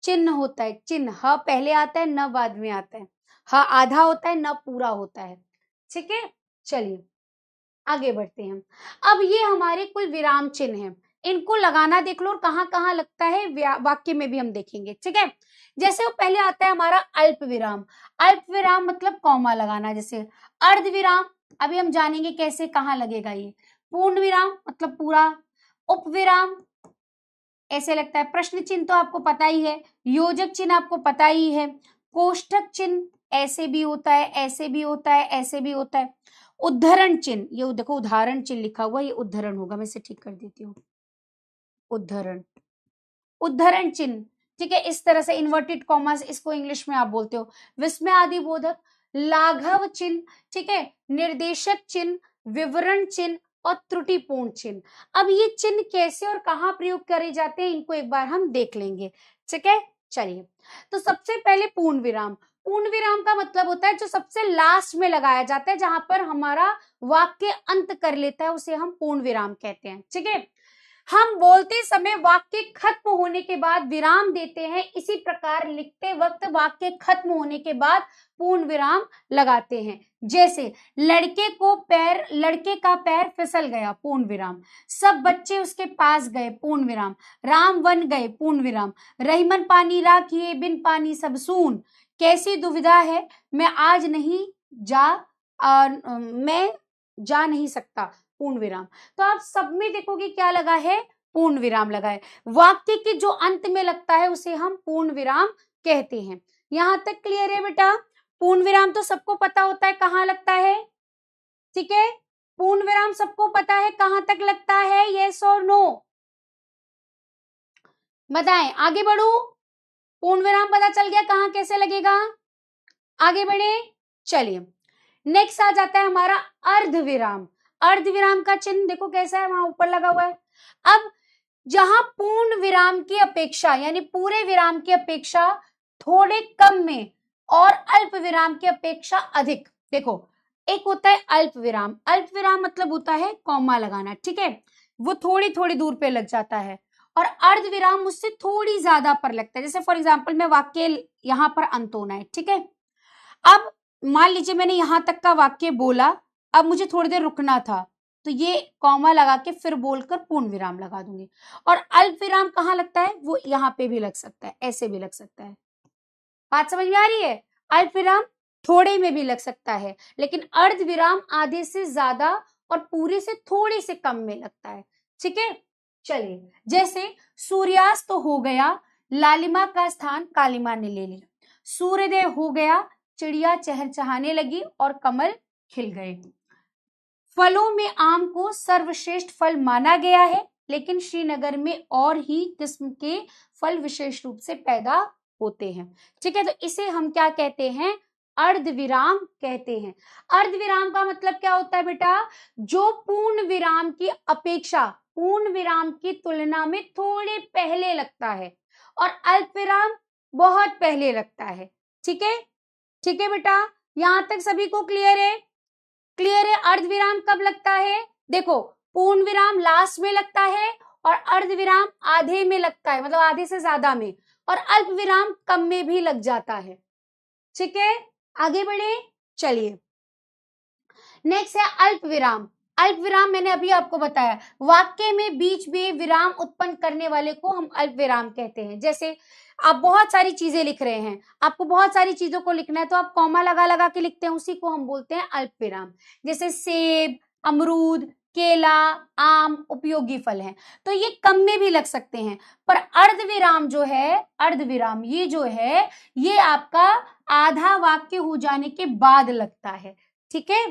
चिन्ह होता है, चिन्ह। ह पहले आता है, न बाद में आता है, ह आधा होता है, न पूरा होता है। ठीक है, चलिए आगे बढ़ते हैं। अब ये हमारे कुल विराम चिन्ह हैं, इनको लगाना देख लो और कहाँ कहाँ लगता है वाक्य में भी हम देखेंगे। ठीक है, जैसे वो पहले आता है हमारा अल्प विराम। अल्प विराम मतलब कॉमा लगाना, जैसे अर्ध विराम, अभी हम जानेंगे कैसे कहाँ लगेगा ये। पूर्ण विराम मतलब पूरा। उपविराम ऐसे लगता है। प्रश्न चिन्ह तो आपको पता ही है, योजक चिन्ह आपको पता ही है, कोष्ठक चिन्ह ऐसे भी होता है, ऐसे भी होता है, ऐसे भी होता है। उद्धरण चिन्ह, ये देखो उदाहरण चिन्ह लिखा हुआ, ये उद्धरण होगा, मैं इसे ठीक कर देती हूँ, उद्धरण, उद्धरण चिन्ह। ठीक है, इस तरह से इन्वर्टेड कॉमास, इसको इंग्लिश में आप बोलते हो। विस्मय आदि बोधक, लाघव चिन्ह, ठीक है, निर्देशक चिन्ह, विवरण चिन्ह और त्रुटिपूर्ण चिन्ह। अब ये चिन्ह कैसे और कहाँ प्रयोग करे जाते हैं, इनको एक बार हम देख लेंगे। ठीक है, चलिए तो सबसे पहले पूर्ण विराम। पूर्ण विराम का मतलब होता है जो सबसे लास्ट में लगाया जाता है, जहां पर हमारा वाक्य अंत कर लेता है, उसे हम पूर्ण विराम कहते हैं। ठीक है, हम बोलते समय वाक्य खत्म होने के बाद विराम देते हैं, इसी प्रकार लिखते वक्त वाक्य खत्म होने के बाद पूर्ण विराम लगाते हैं। जैसे लड़के का पैर फिसल गया, पूर्ण विराम। सब बच्चे उसके पास गए, पूर्ण विराम। राम वन गए, पूर्ण विराम। रहीमन पानी राखिए, बिन पानी सब सून। कैसी दुविधा है, मैं आज नहीं मैं जा नहीं सकता, पूर्ण विराम। तो आप सब में देखोगे क्या लगा है, पूर्ण विराम लगा है। वाक्य के जो अंत में लगता है उसे हम पूर्ण विराम कहते हैं। यहां तक क्लियर है बेटा? पूर्ण विराम तो सबको पता होता है कहाँ लगता है, ठीक है? पूर्ण विराम सबको पता है कहां तक लगता है, यस और नो? बताएं, आगे बढ़ू? पूर्ण विराम पता चल गया कहां कैसे लगेगा, आगे बढ़े। चलिए नेक्स्ट आ जाता है हमारा अर्ध विराम। अर्ध विराम का चिन्ह देखो कैसा है, वहां ऊपर लगा हुआ है। अब जहां पूर्ण विराम की अपेक्षा यानी पूरे विराम की अपेक्षा थोड़े कम में और अल्प विराम की अपेक्षा अधिक, देखो एक होता है अल्प विराम। अल्प विराम मतलब होता है कॉमा लगाना, ठीक है? वो थोड़ी थोड़ी दूर पे लग जाता है। और अर्ध विराम उससे थोड़ी ज्यादा पर लगता है। जैसे फॉर एग्जाम्पल मैं वाक्य यहां पर अंत होना है, ठीक है? अब मान लीजिए मैंने यहां तक का वाक्य बोला, अब मुझे थोड़ी देर रुकना था, तो ये कॉमा लगा के फिर बोलकर पूर्ण विराम लगा दूंगी। और अल्प विराम कहाँ लगता है, वो यहाँ पे भी लग सकता है, ऐसे भी लग सकता है। बात समझ में आ रही है? अल्प विराम थोड़े में भी लग सकता है, लेकिन अर्ध विराम आधे से ज्यादा और पूरे से थोड़े से कम में लगता है, ठीक है? चलिए जैसे सूर्यास्त तो हो गया, लालिमा का स्थान कालिमा ने ले लिया। सूर्योदय हो गया, चिड़िया चहचहाने लगी और कमल खिल गए। फलों में आम को सर्वश्रेष्ठ फल माना गया है, लेकिन श्रीनगर में और ही किस्म के फल विशेष रूप से पैदा होते हैं, ठीक है? तो इसे हम क्या कहते हैं, अर्ध विराम कहते हैं। अर्ध विराम का मतलब क्या होता है बेटा, जो पूर्ण विराम की अपेक्षा पूर्ण विराम की तुलना में थोड़े पहले लगता है, और अल्प विराम बहुत पहले लगता है, ठीक है? ठीक है बेटा, यहां तक सभी को क्लियर है? क्लियर है? अर्ध विराम कब लगता है, देखो पूर्ण विराम लास्ट में लगता है, और अर्ध विराम आधे में लगता है, मतलब आधे से ज्यादा में, और अल्प विराम कम में भी लग जाता है, ठीक है? आगे बढ़े, चलिए नेक्स्ट है अल्प विराम। अल्प विराम मैंने अभी आपको बताया, वाक्य में बीच में विराम उत्पन्न करने वाले को हम अल्प विराम कहते हैं। जैसे आप बहुत सारी चीजें लिख रहे हैं, आपको बहुत सारी चीजों को लिखना है, तो आप कॉमा लगा लगा के लिखते हैं, उसी को हम बोलते हैं अल्प विराम। जैसे सेब, अमरूद, केला, आम उपयोगी फल हैं, तो ये कम में भी लग सकते हैं। पर अर्ध विराम जो है, अर्ध विराम ये जो है, ये आपका आधा वाक्य हो जाने के बाद लगता है, ठीक है?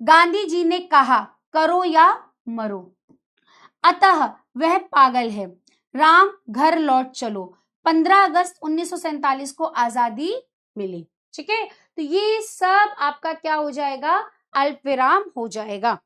गांधी जी ने कहा, करो या मरो, अतः वह पागल है, राम घर लौट चलो, 15 अगस्त 1947 को आजादी मिली, ठीक है? तो ये सब आपका क्या हो जाएगा, अल्प विराम हो जाएगा।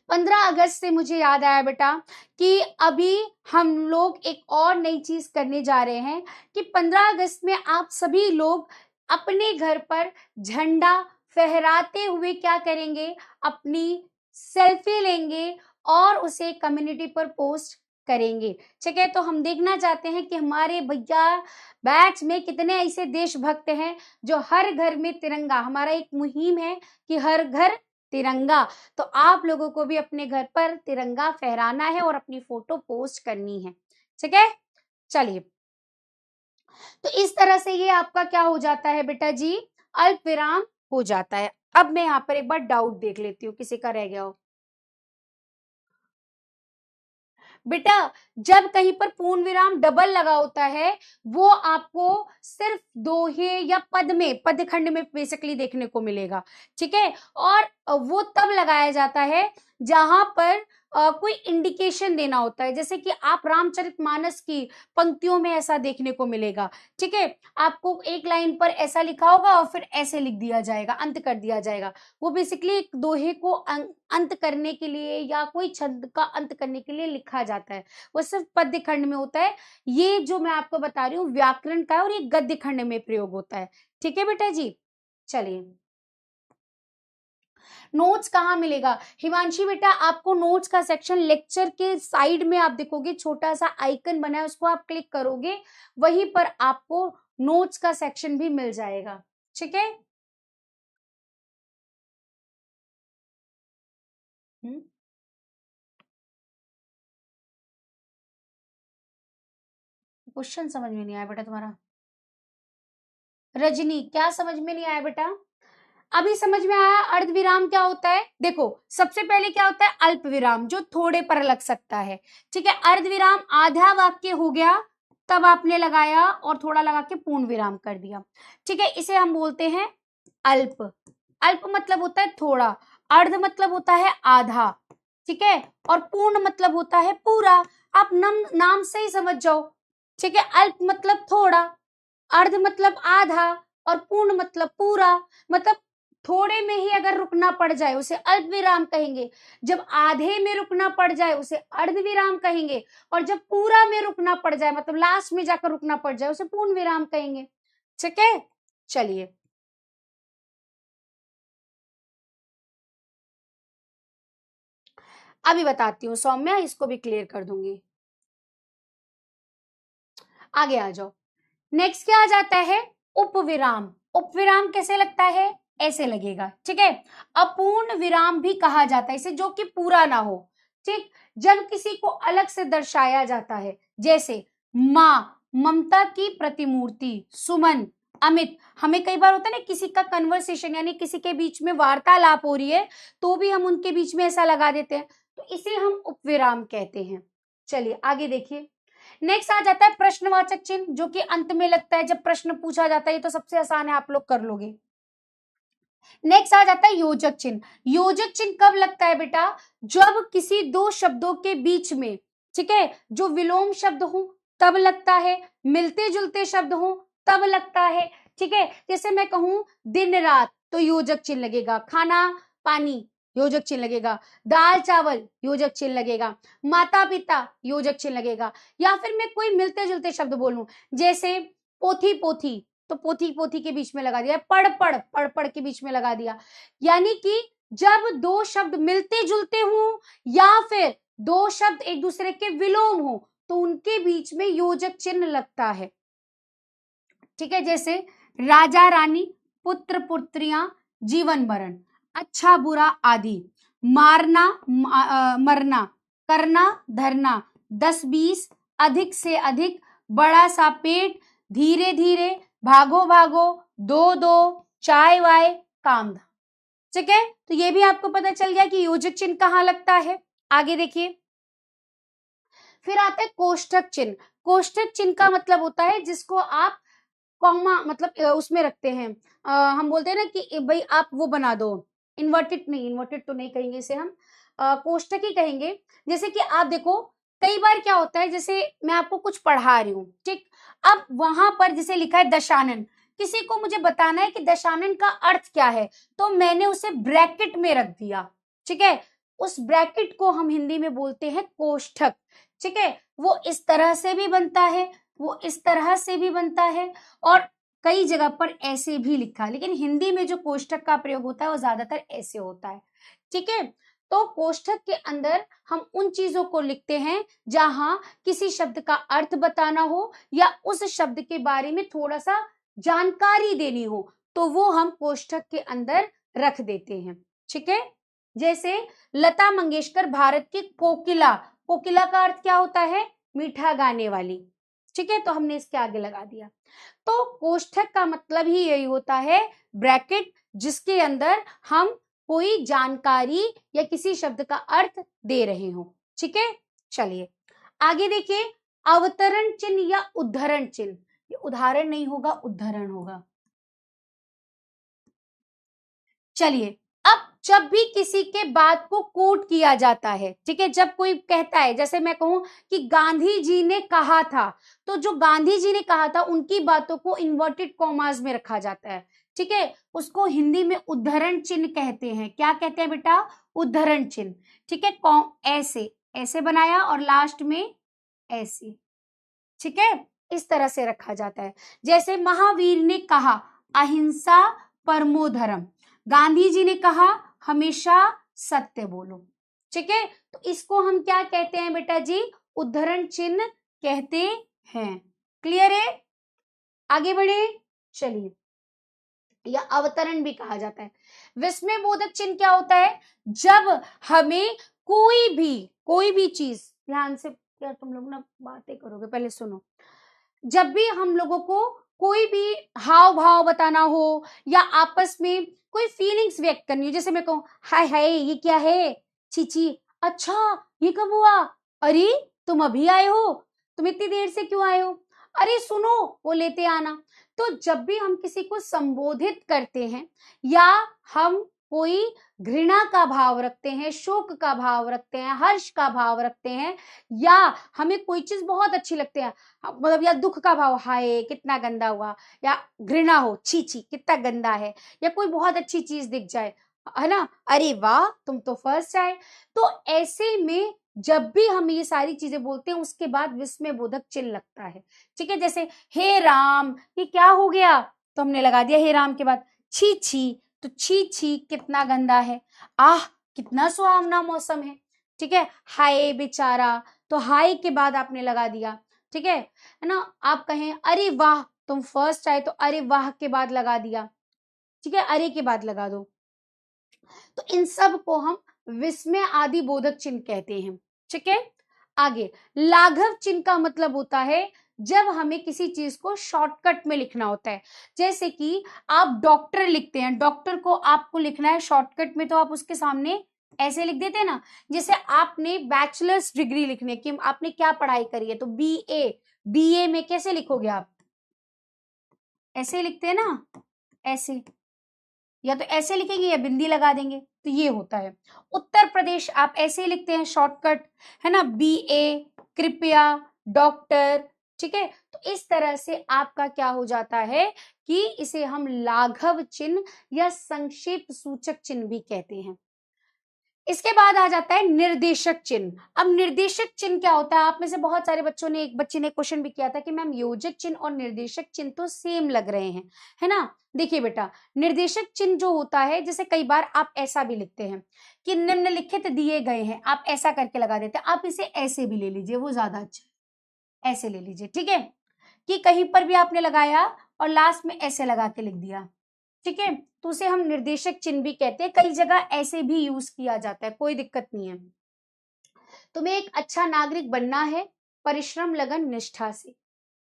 15 अगस्त से मुझे याद आया बेटा कि अभी हम लोग एक और नई चीज करने जा रहे हैं कि 15 अगस्त में आप सभी लोग अपने घर पर झंडा फहराते हुए क्या करेंगे, अपनी सेल्फी लेंगे और उसे कम्युनिटी पर पोस्ट करेंगे, ठीक है? तो हम देखना चाहते हैं कि हमारे भैया बैच में कितने ऐसे देशभक्त हैं जो हर घर में तिरंगा, हमारा एक मुहिम है कि हर घर तिरंगा, तो आप लोगों को भी अपने घर पर तिरंगा फहराना है और अपनी फोटो पोस्ट करनी है, ठीक है? चलिए, तो इस तरह से ये आपका क्या हो जाता है बेटा जी, अल्प विराम हो जाता है। अब मैं यहाँ पर एक बार डाउट देख लेती हूँ, किसी का रह गया हो। बेटा जब कहीं पर पूर्ण विराम डबल लगा होता है, वो आपको सिर्फ दोहे या पद में, पदखंड में बेसिकली देखने को मिलेगा, ठीक है? और वो तब लगाया जाता है जहां पर कोई इंडिकेशन देना होता है, जैसे कि आप रामचरितमानस की पंक्तियों में ऐसा देखने को मिलेगा, ठीक है? आपको एक लाइन पर ऐसा लिखा होगा और फिर ऐसे लिख दिया जाएगा, अंत कर दिया जाएगा। वो बेसिकली एक दोहे को अंत करने के लिए या कोई छंद का अंत करने के लिए लिखा जाता है, वो सिर्फ पद्य खंड में होता है। ये जो मैं आपको बता रही हूँ व्याकरण का है और ये गद्य खंड में प्रयोग होता है, ठीक है बेटा जी? चलिए, नोट्स कहाँ मिलेगा हिमांशी बेटा, आपको नोट्स का सेक्शन लेक्चर के साइड में आप देखोगे छोटा सा आइकन बना है, उसको आप क्लिक करोगे, वहीं पर आपको नोट्स का सेक्शन भी मिल जाएगा, ठीक है? क्वेश्चन समझ में नहीं आया बेटा तुम्हारा? रजनी क्या समझ में नहीं आया बेटा? अभी समझ में आया अर्धविराम क्या होता है? देखो सबसे पहले क्या होता है? अल्प विराम, जो थोड़े पर लग सकता है। ठीक है, अर्धविराम आधा वाक्य हो गया तब आपने लगाया और थोड़ा लगा के पूर्ण विराम कर दिया। ठीक है, इसे हम बोलते हैं अल्प। अल्प मतलब होता है थोड़ा, अर्ध मतलब होता है आधा, ठीक है, और पूर्ण मतलब होता है पूरा। आप नाम से ही समझ जाओ। ठीक है, अल्प मतलब थोड़ा, अर्ध मतलब आधा, और पूर्ण मतलब पूरा। मतलब थोड़े में ही अगर रुकना पड़ जाए उसे अल्प विराम कहेंगे, जब आधे में रुकना पड़ जाए उसे अर्ध विराम कहेंगे, और जब पूरा में रुकना पड़ जाए मतलब लास्ट में जाकर रुकना पड़ जाए उसे पूर्ण विराम कहेंगे। ठीक है, चलिए अभी बताती हूँ सौम्या, इसको भी क्लियर कर दूंगी। आगे आ जाओ। नेक्स्ट क्या आ जाता है? उपविराम। उपविराम कैसे लगता है? ऐसे लगेगा। ठीक है, अपूर्ण विराम भी कहा जाता है इसे, जो कि पूरा ना हो। ठीक, जब किसी को अलग से दर्शाया जाता है, जैसे माँ, ममता की प्रतिमूर्ति, सुमन, अमित। हमें कई बार होता है ना किसी का कन्वर्सेशन यानी किसी के बीच में वार्तालाप हो रही है तो भी हम उनके बीच में ऐसा लगा देते हैं, तो इसे हम उपविराम कहते हैं। चलिए आगे देखिए। नेक्स्ट आ जाता है प्रश्नवाचक चिन्ह, जो कि अंत में लगता है जब प्रश्न पूछा जाता है। ये तो सबसे आसान है, आप लोग कर लोगे। नेक्स्ट आ जाता है योजक चिन्ह। योजक चिन्ह कब लगता है बेटा? जब किसी दो शब्दों के बीच में, ठीक है, जो विलोम शब्द हो तब लगता है, मिलते जुलते शब्द हो तब लगता है। ठीक है, जैसे मैं कहूं दिन रात तो योजक चिन्ह लगेगा, खाना पानी योजक चिन्ह लगेगा, दाल चावल योजक चिन्ह लगेगा, माता पिता योजक चिन्ह लगेगा। या फिर मैं कोई मिलते जुलते शब्द बोलूं, जैसे पोथी पोथी तो पोथी पोथी के बीच में लगा दिया, पढ़ पढ़ पढ़ पढ़ के बीच में लगा दिया। यानी कि जब दो शब्द मिलते जुलते हों या फिर दो शब्द एक दूसरे के विलोम हो तो उनके बीच में योजक चिन्ह लगता है। ठीक है, जैसे राजा रानी, पुत्र पुत्रियां, जीवन मरण, अच्छा बुरा आदि, मारना मरना, करना धरना, 10-20, अधिक से अधिक, बड़ा सा पेट, धीरे धीरे, भागो भागो, दो दो, चाय वाय, काम धाम। ठीक है, तो ये भी आपको पता चल गया कि योजक चिन्ह कहाँ लगता है। आगे देखिए, फिर आता है कोष्ठक चिन्ह। कोष्ठक चिन्ह का मतलब होता है जिसको आप कॉमा मतलब उसमें रखते हैं। हम बोलते हैं ना कि भाई आप वो बना दो, इन्वर्टेड नहीं, इन्वर्टेड तो नहीं कहेंगे इसे हम, कोष्ठक ही कहेंगे। जैसे कि आप देखो कई बार क्या होता है, जैसे मैं आपको कुछ पढ़ा रही हूँ, ठीक, अब वहां पर जैसे लिखा है दशानन, किसी को मुझे बताना है कि दशानन का अर्थ क्या है, तो मैंने उसे ब्रैकेट में रख दिया। ठीक है, उस ब्रैकेट को हम हिंदी में बोलते हैं कोष्ठक। ठीक है, वो इस तरह से भी बनता है, वो इस तरह से भी बनता है, और कई जगह पर ऐसे भी लिखा है, लेकिन हिंदी में जो कोष्ठक का प्रयोग होता है वो ज्यादातर ऐसे होता है। ठीक है, तो कोष्ठक के अंदर हम उन चीजों को लिखते हैं जहां किसी शब्द का अर्थ बताना हो या उस शब्द के बारे में थोड़ा सा जानकारी देनी हो, तो वो हम कोष्ठक के अंदर रख देते हैं। ठीक है, जैसे लता मंगेशकर भारत की कोकिला। कोकिला का अर्थ क्या होता है? मीठा गाने वाली। ठीक है, तो हमने इसके आगे लगा दिया। तो कोष्ठक का मतलब ही यही होता है, ब्रैकेट, जिसके अंदर हम कोई जानकारी या किसी शब्द का अर्थ दे रहे हो। ठीक है, चलिए आगे देखिए। अवतरण चिन्ह या उद्धरण चिन्ह, ये उदाहरण नहीं होगा, उद्धरण होगा। चलिए, अब जब भी किसी के बात को कोट किया जाता है, ठीक है, जब कोई कहता है, जैसे मैं कहूं कि गांधी जी ने कहा था, तो जो गांधी जी ने कहा था उनकी बातों को इन्वर्टेड कॉमास में रखा जाता है। ठीक है, उसको हिंदी में उद्धरण चिन्ह कहते हैं। क्या कहते हैं बेटा? उद्धरण चिन्ह। ठीक है, ऐसे ऐसे बनाया और लास्ट में ऐसे। ठीक है, इस तरह से रखा जाता है। जैसे महावीर ने कहा अहिंसा परमो धर्म, गांधी जी ने कहा हमेशा सत्य बोलो। ठीक है, तो इसको हम क्या कहते हैं बेटा जी? उद्धरण चिन्ह कहते हैं। क्लियर है? आगे बढ़े, चलिए। या अवतरण भी कहा जाता है। विस्मय बोधक चिन्ह क्या होता है? जब हमें कोई भी चीज, ध्यान से यार तुम लोग ना बातें करोगे, पहले सुनो। जब भी हम लोगों को कोई भी हाव भाव बताना हो या आपस में कोई फीलिंग्स व्यक्त करनी हो, जैसे मैं कहूँ हाय हाय ये क्या है, चीची, अच्छा ये कब हुआ, अरे तुम अभी आए हो, तुम इतनी देर से क्यों आए हो, अरे सुनो वो लेते आना। तो जब भी हम किसी को संबोधित करते हैं या हम कोई घृणा का भाव रखते हैं, शोक का भाव रखते हैं, हर्ष का भाव रखते हैं, या हमें कोई चीज बहुत अच्छी लगती है, मतलब या दुख का भाव हाय कितना गंदा हुआ, या घृणा हो छी छी कितना गंदा है, या कोई बहुत अच्छी चीज दिख जाए, है ना, अरे वाह तुम तो फर्स्ट आए, तो ऐसे में जब भी हम ये सारी चीजें बोलते हैं उसके बाद विस्मय बोधक चिन्ह लगता है। ठीक है, जैसे हे राम ये क्या हो गया, तो हमने लगा दिया हे राम के बाद छी छी, तो छी छी कितना गंदा है, आह कितना सुहावना मौसम है। ठीक है, हाय बेचारा, तो हाय के बाद आपने लगा दिया। ठीक है ना, आप कहें अरे वाह तुम फर्स्ट आए, तो अरे वाह के बाद लगा दिया। ठीक है, अरे के बाद लगा दो। तो इन सब को हम विस्मय आदि बोधक चिन्ह कहते हैं। ठीक है, आगे लाघव चिन्ह का मतलब होता है जब हमें किसी चीज को शॉर्टकट में लिखना होता है, जैसे कि आप डॉक्टर लिखते हैं, डॉक्टर को आपको लिखना है शॉर्टकट में, तो आप उसके सामने ऐसे लिख देते हैं ना। जैसे आपने बैचलर्स डिग्री लिखने की, आपने क्या पढ़ाई करी है, तो बीए, बीए में कैसे लिखोगे आप, ऐसे लिखते हैं ना, ऐसे, या तो ऐसे लिखेंगे या बिंदी लगा देंगे, तो ये होता है। उत्तर प्रदेश आप ऐसे ही लिखते हैं शॉर्टकट, है ना, बीए, कृपया, डॉक्टर। ठीक है, तो इस तरह से आपका क्या हो जाता है कि इसे हम लाघव चिन्ह या संक्षेप सूचक चिन्ह भी कहते हैं। इसके बाद आ जाता है निर्देशक चिन्ह। अब निर्देशक चिन्ह क्या होता है, आप में से बहुत सारे बच्चों ने, एक बच्चे ने क्वेश्चन भी किया था कि मैम योजक चिन्ह और निर्देशक चिन्ह तो सेम लग रहे हैं, है ना। देखिए बेटा, निर्देशक चिन्ह जो होता है, जैसे कई बार आप ऐसा भी लिखते हैं कि निम्नलिखित दिए गए हैं, आप ऐसा करके लगा देते हैं, आप इसे ऐसे भी ले लीजिए, वो ज्यादा अच्छा है, ऐसे ले लीजिए। ठीक है, कि कहीं पर भी आपने लगाया और लास्ट में ऐसे लगा के लिख दिया। ठीक है, तो उसे हम निर्देशक चिन्ह भी कहते हैं, कई जगह ऐसे भी यूज किया जाता है, कोई दिक्कत नहीं है। तुम्हें एक अच्छा नागरिक बनना है परिश्रम लगन निष्ठा से।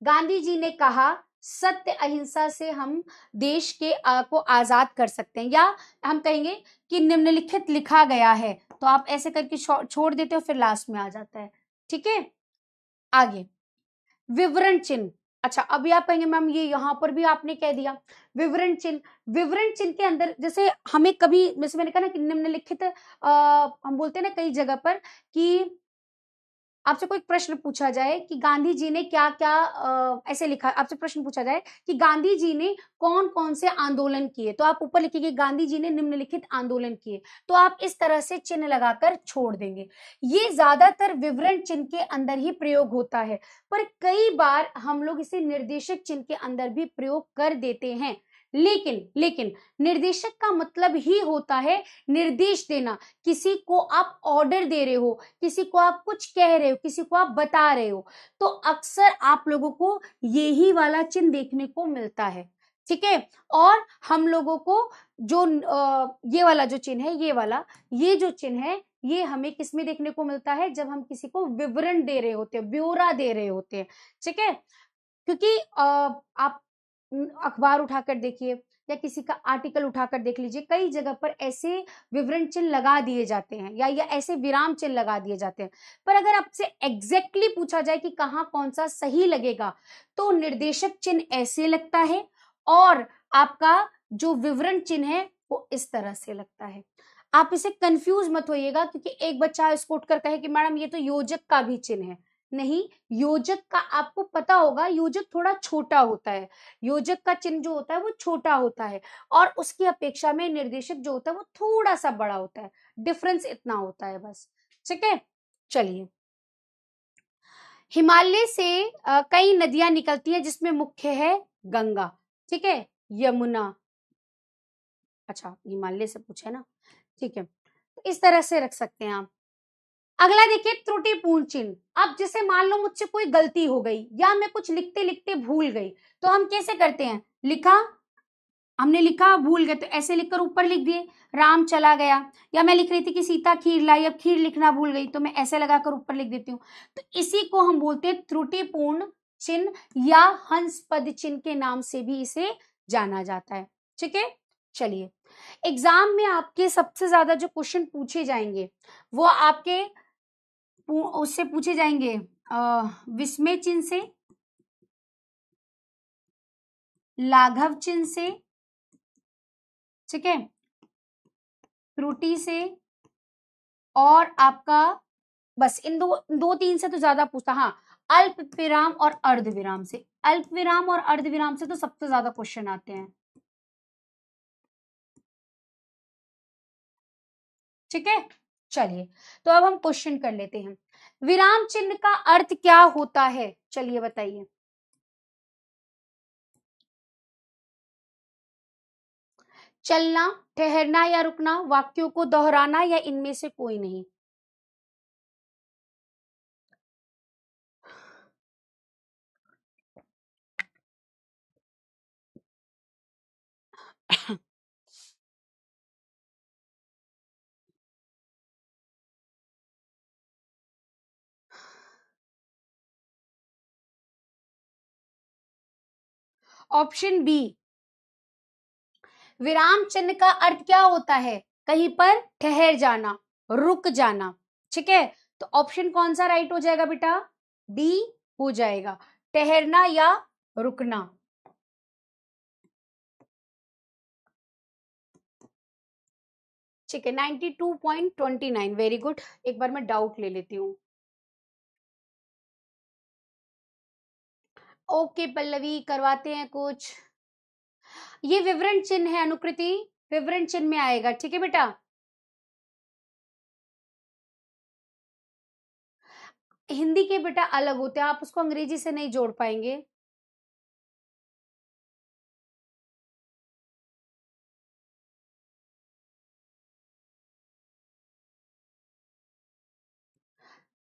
गांधी जी ने कहा सत्य अहिंसा से हम देश के को आजाद कर सकते हैं, या हम कहेंगे कि निम्नलिखित लिखा गया है, तो आप ऐसे करके छोड़ देते हो, फिर लास्ट में आ जाता है। ठीक है, आगे विवरण चिन्ह। अच्छा, अभी आप कहेंगे मैम ये यहाँ पर भी आपने कह दिया विवरण चिन्ह। विवरण चिन्ह के अंदर जैसे हमें कभी, जैसे मैंने कहा ना कि निम्नलिखित, हम बोलते हैं ना कई जगह पर कि आपसे कोई प्रश्न पूछा जाए कि गांधी जी ने क्या क्या, ऐसे लिखा, आपसे प्रश्न पूछा जाए कि गांधी जी ने कौन कौन से आंदोलन किए, तो आप ऊपर लिखिए गांधी जी ने निम्नलिखित आंदोलन किए, तो आप इस तरह से चिन्ह लगाकर छोड़ देंगे। ये ज्यादातर विवरण चिन्ह के अंदर ही प्रयोग होता है, पर कई बार हम लोग इसे निर्देशक चिन्ह के अंदर भी प्रयोग कर देते हैं। लेकिन निर्देशक का मतलब ही होता है निर्देश देना, किसी को आप ऑर्डर दे रहे हो, किसी को आप कुछ कह रहे हो, किसी को आप बता रहे हो, तो अक्सर आप लोगों को यही वाला चिन्ह देखने को मिलता है। ठीक है, और हम लोगों को जो ये वाला जो चिन्ह है, ये जो चिन्ह है, ये हमें किसमें देखने को मिलता है, जब हम किसी को विवरण दे रहे होते हैं, ब्यौरा दे रहे होते हैं। ठीक है, क्योंकि आप अखबार उठाकर देखिए या किसी का आर्टिकल उठाकर देख लीजिए, कई जगह पर ऐसे विवरण चिन्ह लगा दिए जाते हैं या ऐसे विराम चिन्ह लगा दिए जाते हैं। पर अगर आपसे एग्जैक्टली पूछा जाए कि कहाँ कौन सा सही लगेगा, तो निर्देशक चिन्ह ऐसे लगता है और आपका जो विवरण चिन्ह है वो इस तरह से लगता है। आप इसे कंफ्यूज मत होइएगा, क्योंकि एक बच्चा इसको उठकर कहे कि मैडम ये तो योजक का भी चिन्ह है। नहीं, योजक का आपको पता होगा, योजक थोड़ा छोटा होता है, योजक का चिन्ह जो होता है वो छोटा होता है, और उसकी अपेक्षा में निर्देशक जो होता है वो थोड़ा सा बड़ा होता है, डिफरेंस इतना होता है बस। ठीक है, चलिए, हिमालय से कई नदियां निकलती हैं जिसमें मुख्य है गंगा। ठीक है, यमुना, अच्छा हिमालय से पूछे ना, ठीक है, तो इस तरह से रख सकते हैं आप। अगला देखिए त्रुटिपूर्ण चिन्ह। अब जैसे मान लो मुझसे कोई गलती हो गई या मैं कुछ लिखते लिखते भूल गई, तो हम कैसे करते हैं, लिखा, हमने लिखा भूल गए तो ऐसे लिखकर ऊपर लिख दिए राम चला गया, या मैं लिख रही थी कि सीता खीर लाई, अब खीर लिखना भूल गई तो मैं ऐसे लगाकर ऊपर लिख देती हूँ। तो इसी को हम बोलते हैं त्रुटिपूर्ण चिन्ह या हंस पद चिन्ह के नाम से भी इसे जाना जाता है। ठीक है, चलिए एग्जाम में आपके सबसे ज्यादा जो क्वेश्चन पूछे जाएंगे वो आपके उससे पूछे जाएंगे विस्मय चिन्ह से, लाघव चिन्ह से, ठीक है, त्रुटि से, और आपका बस इन दो तीन से तो ज्यादा पूछता, हाँ अल्प विराम और अर्ध विराम से। अल्प विराम और अर्ध विराम से तो सबसे ज्यादा क्वेश्चन आते हैं। ठीक है, चलिए तो अब हम क्वेश्चन कर लेते हैं। विराम चिन्ह का अर्थ क्या होता है, चलिए बताइए। चलना, ठहरना या रुकना, वाक्यों को दोहराना या इनमें से कोई नहीं। ऑप्शन बी, विराम चिन्ह का अर्थ क्या होता है, कहीं पर ठहर जाना, रुक जाना। ठीक है, तो ऑप्शन कौन सा राइट हो जाएगा बेटा, डी हो जाएगा, ठहरना या रुकना। ठीक है, 92.29, वेरी गुड। एक बार मैं डाउट ले लेती हूँ। ओके पल्लवी, करवाते हैं कुछ। ये विवरण चिन्ह है अनुकृति, विवरण चिन्ह में आएगा। ठीक है बेटा, हिंदी के बेटा अलग होते हैं, आप उसको अंग्रेजी से नहीं जोड़ पाएंगे।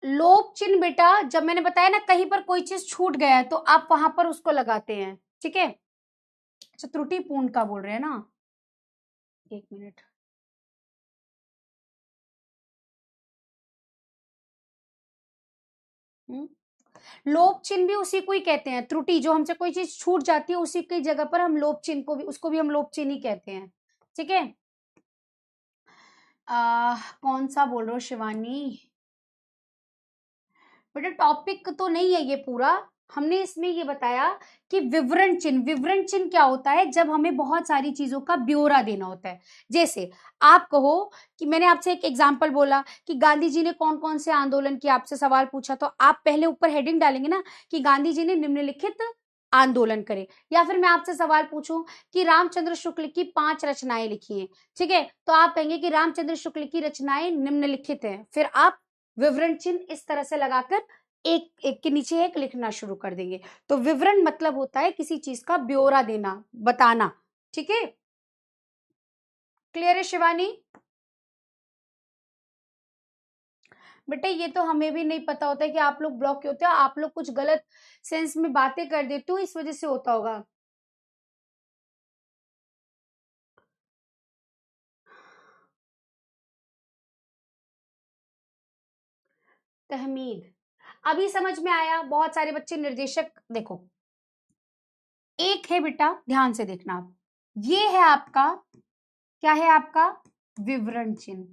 लोप चिन्ह बेटा, जब मैंने बताया ना कहीं पर कोई चीज छूट गया है तो आप वहां पर उसको लगाते हैं। ठीक है, अच्छा त्रुटिपूर्ण का बोल रहे हैं ना, एक मिनट। लोप चिन्ह भी उसी को ही कहते हैं, त्रुटि जो हमसे कोई चीज छूट जाती है उसी की जगह पर हम लोप चिन्ह को भी, उसको भी हम लोप चिन्ह ही कहते हैं। ठीक है, कौन सा बोल रहे हो शिवानी बेटा, टॉपिक तो नहीं है ये पूरा। हमने इसमें ये बताया कि विवरण चिन्ह, विवरण चिन्ह क्या होता है, जब हमें बहुत सारी चीजों का ब्यौरा देना होता है। जैसे आप कहो कि मैंने आपसे एक एग्जांपल बोला कि गांधी जी ने कौन कौन से आंदोलन किए, आपसे सवाल पूछा, तो आप पहले ऊपर हेडिंग डालेंगे ना कि गांधी जी ने निम्नलिखित आंदोलन करे। या फिर मैं आपसे सवाल पूछूं कि रामचंद्र शुक्ल की 5 रचनाएं लिखी हैं, ठीक है, तो आप कहेंगे कि रामचंद्र शुक्ल की रचनाएं निम्नलिखित हैं, फिर आप विवरण चिन्ह इस तरह से लगाकर एक एक के नीचे एक लिखना शुरू कर देंगे। तो विवरण मतलब होता है किसी चीज का ब्यौरा देना, बताना। ठीक है, क्लियर है शिवानी बेटा, ये तो हमें भी नहीं पता होता है कि आप लोग ब्लॉक क्यों होते हो, आप लोग कुछ गलत सेंस में बातें कर देते हो, इस वजह से होता होगा। तहमीद, अभी समझ में आया। बहुत सारे बच्चे निर्देशक, देखो एक है बेटा, ध्यान से देखना आप, ये है आपका, क्या है आपका, विवरण चिन्ह।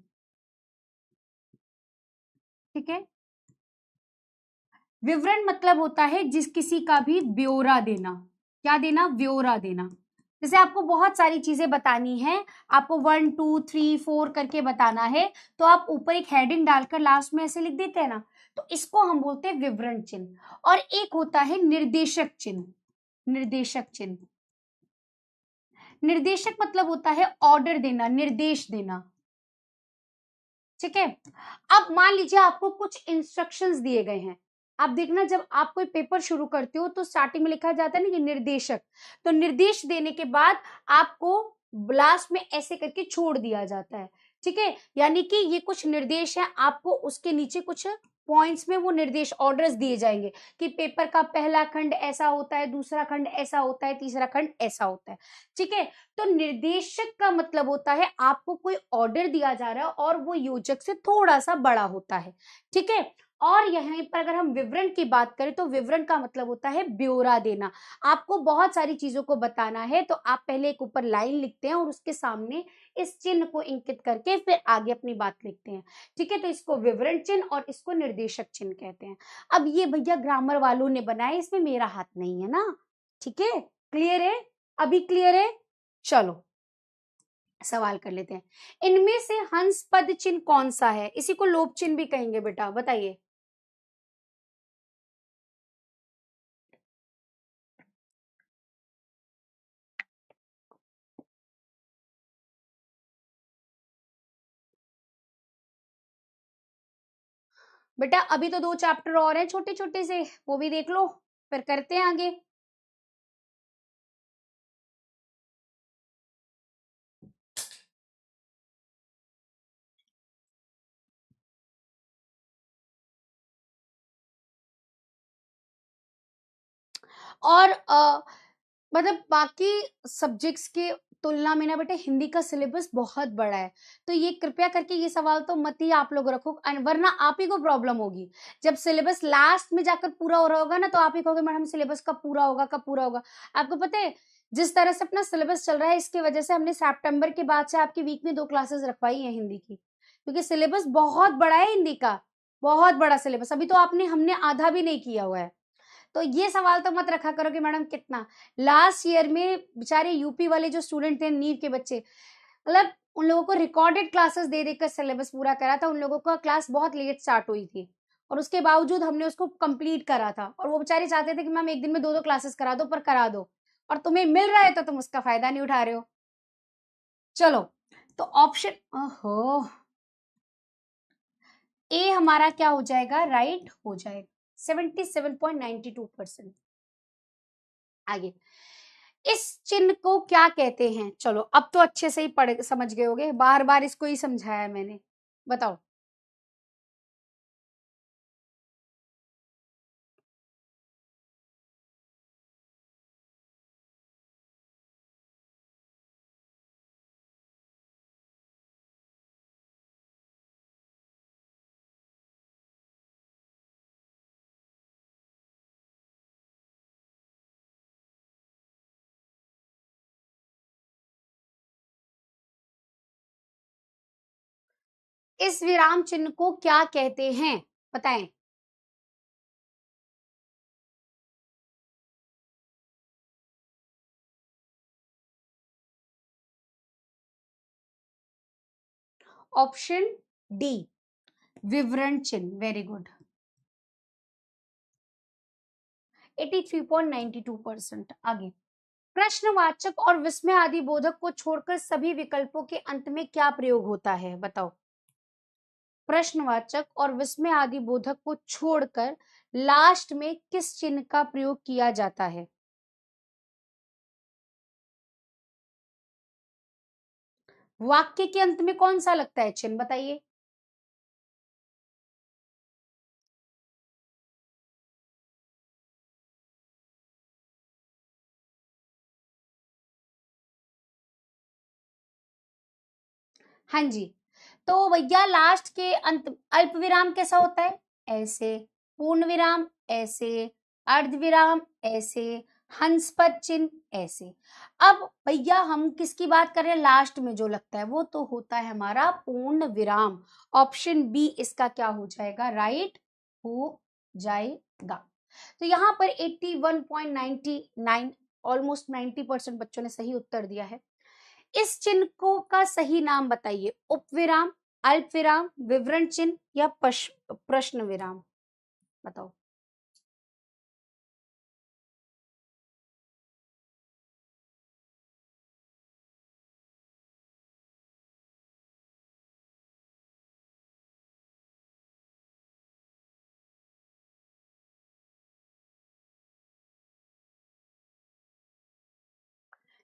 ठीक है, विवरण मतलब होता है जिस किसी का भी ब्यौरा देना, क्या देना, ब्यौरा देना। जैसे आपको बहुत सारी चीजें बतानी है, आपको 1 2 3 4 करके बताना है, तो आप ऊपर एक हेडिंग डालकर लास्ट में ऐसे लिख देते हैं ना, तो इसको हम बोलते हैं विवरण चिन्ह। और एक होता है निर्देशक चिन्ह, निर्देशक चिन्ह, निर्देशक मतलब होता है ऑर्डर देना, निर्देश देना। ठीक है, अब मान लीजिए आपको कुछ इंस्ट्रक्शंस दिए गए हैं, आप देखना जब आप कोई पेपर शुरू करते हो तो स्टार्टिंग में लिखा जाता है ना कि निर्देशक, तो निर्देश देने के बाद आपको लास्ट में ऐसे करके छोड़ दिया जाता है। ठीक है, यानी कि ये कुछ निर्देश है, आपको उसके नीचे कुछ पॉइंट्स में वो निर्देश ऑर्डर्स दिए जाएंगे कि पेपर का पहला खंड ऐसा होता है, दूसरा खंड ऐसा होता है, तीसरा खंड ऐसा होता है। ठीक है, तो निर्देशक का मतलब होता है आपको कोई ऑर्डर दिया जा रहा है और वो योजक से थोड़ा सा बड़ा होता है। ठीक है, और यहीं पर अगर हम विवरण की बात करें तो विवरण का मतलब होता है ब्यौरा देना। आपको बहुत सारी चीजों को बताना है तो आप पहले एक ऊपर लाइन लिखते हैं और उसके सामने इस चिन्ह को इंकित करके फिर आगे अपनी बात लिखते हैं। ठीक है, तो इसको विवरण चिन्ह और इसको निर्देशक चिन्ह कहते हैं। अब ये भैया ग्रामर वालों ने बनाए, इसमें मेरा हाथ नहीं है ना। ठीक है, क्लियर है? अभी क्लियर है? चलो सवाल कर लेते हैं। इनमें से हंस पद चिन्ह कौन सा है? इसी को लोप चिन्ह भी कहेंगे बेटा, बताइए। बेटा अभी तो 2 चैप्टर और हैं छोटे छोटे से, वो भी देख लो, फिर करते हैं आगे। और मतलब बाकी सब्जेक्ट्स के तुलना में ना बेटा हिंदी का सिलेबस बहुत बड़ा है, तो ये कृपया करके ये सवाल तो मत ही आप लोग रखो, वरना आप ही को प्रॉब्लम होगी। जब सिलेबस लास्ट में जाकर पूरा हो रहा होगा ना, तो आप ही कहोगे मैडम सिलेबस कब पूरा होगा, कब पूरा होगा। आपको पता है जिस तरह से अपना सिलेबस चल रहा है, इसकी वजह से हमने सितंबर के बाद से आपकी वीक में 2 क्लासेस रखवाई है हिंदी की, क्योंकि सिलेबस बहुत बड़ा है हिंदी का, बहुत बड़ा सिलेबस। अभी तो हमने आधा भी नहीं किया हुआ है। तो ये सवाल तो मत रखा करो कि मैडम कितना। लास्ट ईयर में बेचारे यूपी वाले जो स्टूडेंट थे, नीट के बच्चे, मतलब उन लोगों को रिकॉर्डेड क्लासेस दे देकर सिलेबस पूरा करा था। उन लोगों का क्लास बहुत लेट स्टार्ट हुई थी और उसके बावजूद हमने उसको कंप्लीट करा था, और वो बेचारे चाहते थे कि मैम एक दिन में 2-2 क्लासेस करा दो, पर करा दो, और तुम्हें मिल रहा है तो तुम उसका फायदा नहीं उठा रहे हो। चलो, तो ऑप्शन ओहो, ए हमारा क्या हो जाएगा? राइट हो जाएगा, 77.92%। आगे, इस चिन्ह को क्या कहते हैं? चलो अब तो अच्छे से ही पढ़ समझ गए होगे, बार बार इसको ही समझाया मैंने, बताओ। इस विराम चिन्ह को क्या कहते हैं? बताएं। ऑप्शन डी, विवरण चिन्ह। Very good, 83.92%। आगे, प्रश्नवाचक और विस्मय आदि बोधक को छोड़कर सभी विकल्पों के अंत में क्या प्रयोग होता है? बताओ। प्रश्नवाचक और विस्मय आदि बोधक को छोड़कर लास्ट में किस चिन्ह का प्रयोग किया जाता है? वाक्य के अंत में कौन सा लगता है चिन्ह? बताइए। हाँ जी, तो भैया लास्ट के अंत अल्प विराम कैसा होता है? ऐसे। पूर्ण विराम ऐसे। अर्ध विराम ऐसे। हंस पद चिन्ह ऐसे। अब भैया हम किसकी बात कर रहे हैं? लास्ट में जो लगता है वो तो होता है हमारा पूर्ण विराम। ऑप्शन बी इसका क्या हो जाएगा? राइट हो जाएगा। तो यहाँ पर 81.99, ऑलमोस्ट 90% बच्चों ने सही उत्तर दिया है। इस चिन्ह को का सही नाम बताइए। उपविराम, अल्प विराम, विवरण चिन्ह या प्रश्न विराम? बताओ।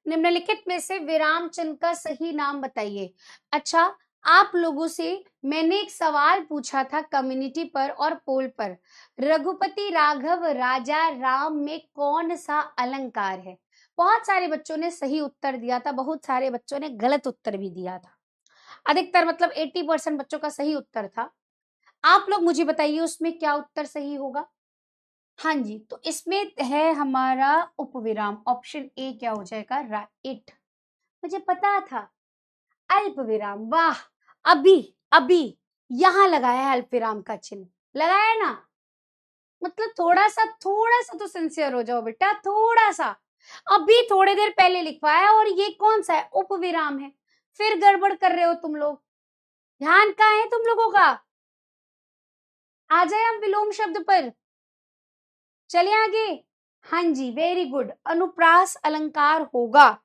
निम्नलिखित में से विराम चिन्ह का सही नाम बताइए। अच्छा, आप लोगों से मैंने एक सवाल पूछा था कम्युनिटी पर और पोल पर, रघुपति राघव राजा राम में कौन सा अलंकार है? बहुत सारे बच्चों ने सही उत्तर दिया था, बहुत सारे बच्चों ने गलत उत्तर भी दिया था। अधिकतर मतलब 80% बच्चों का सही उत्तर था। आप लोग मुझे बताइए उसमें क्या उत्तर सही होगा। हाँ जी, तो इसमें है हमारा उपविराम, ऑप्शन ए क्या हो जाएगा, राइट। मुझे पता था। अल्प विराम, वाह। अभी अभी यहां लगाया है अल्प विराम का चिन्ह, लगाया ना। मतलब थोड़ा सा तो सिंसियर हो जाओ बेटा, थोड़ा सा। अभी थोड़ी देर पहले लिखवाया और ये कौन सा है, उपविराम है। फिर गड़बड़ कर रहे हो तुम लोग, ध्यान कहाँ है तुम लोगों का। आ जाए हम विलोम शब्द पर, चलिए आगे। हाँ जी, वेरी गुड, अनुप्रास अलंकार होगा।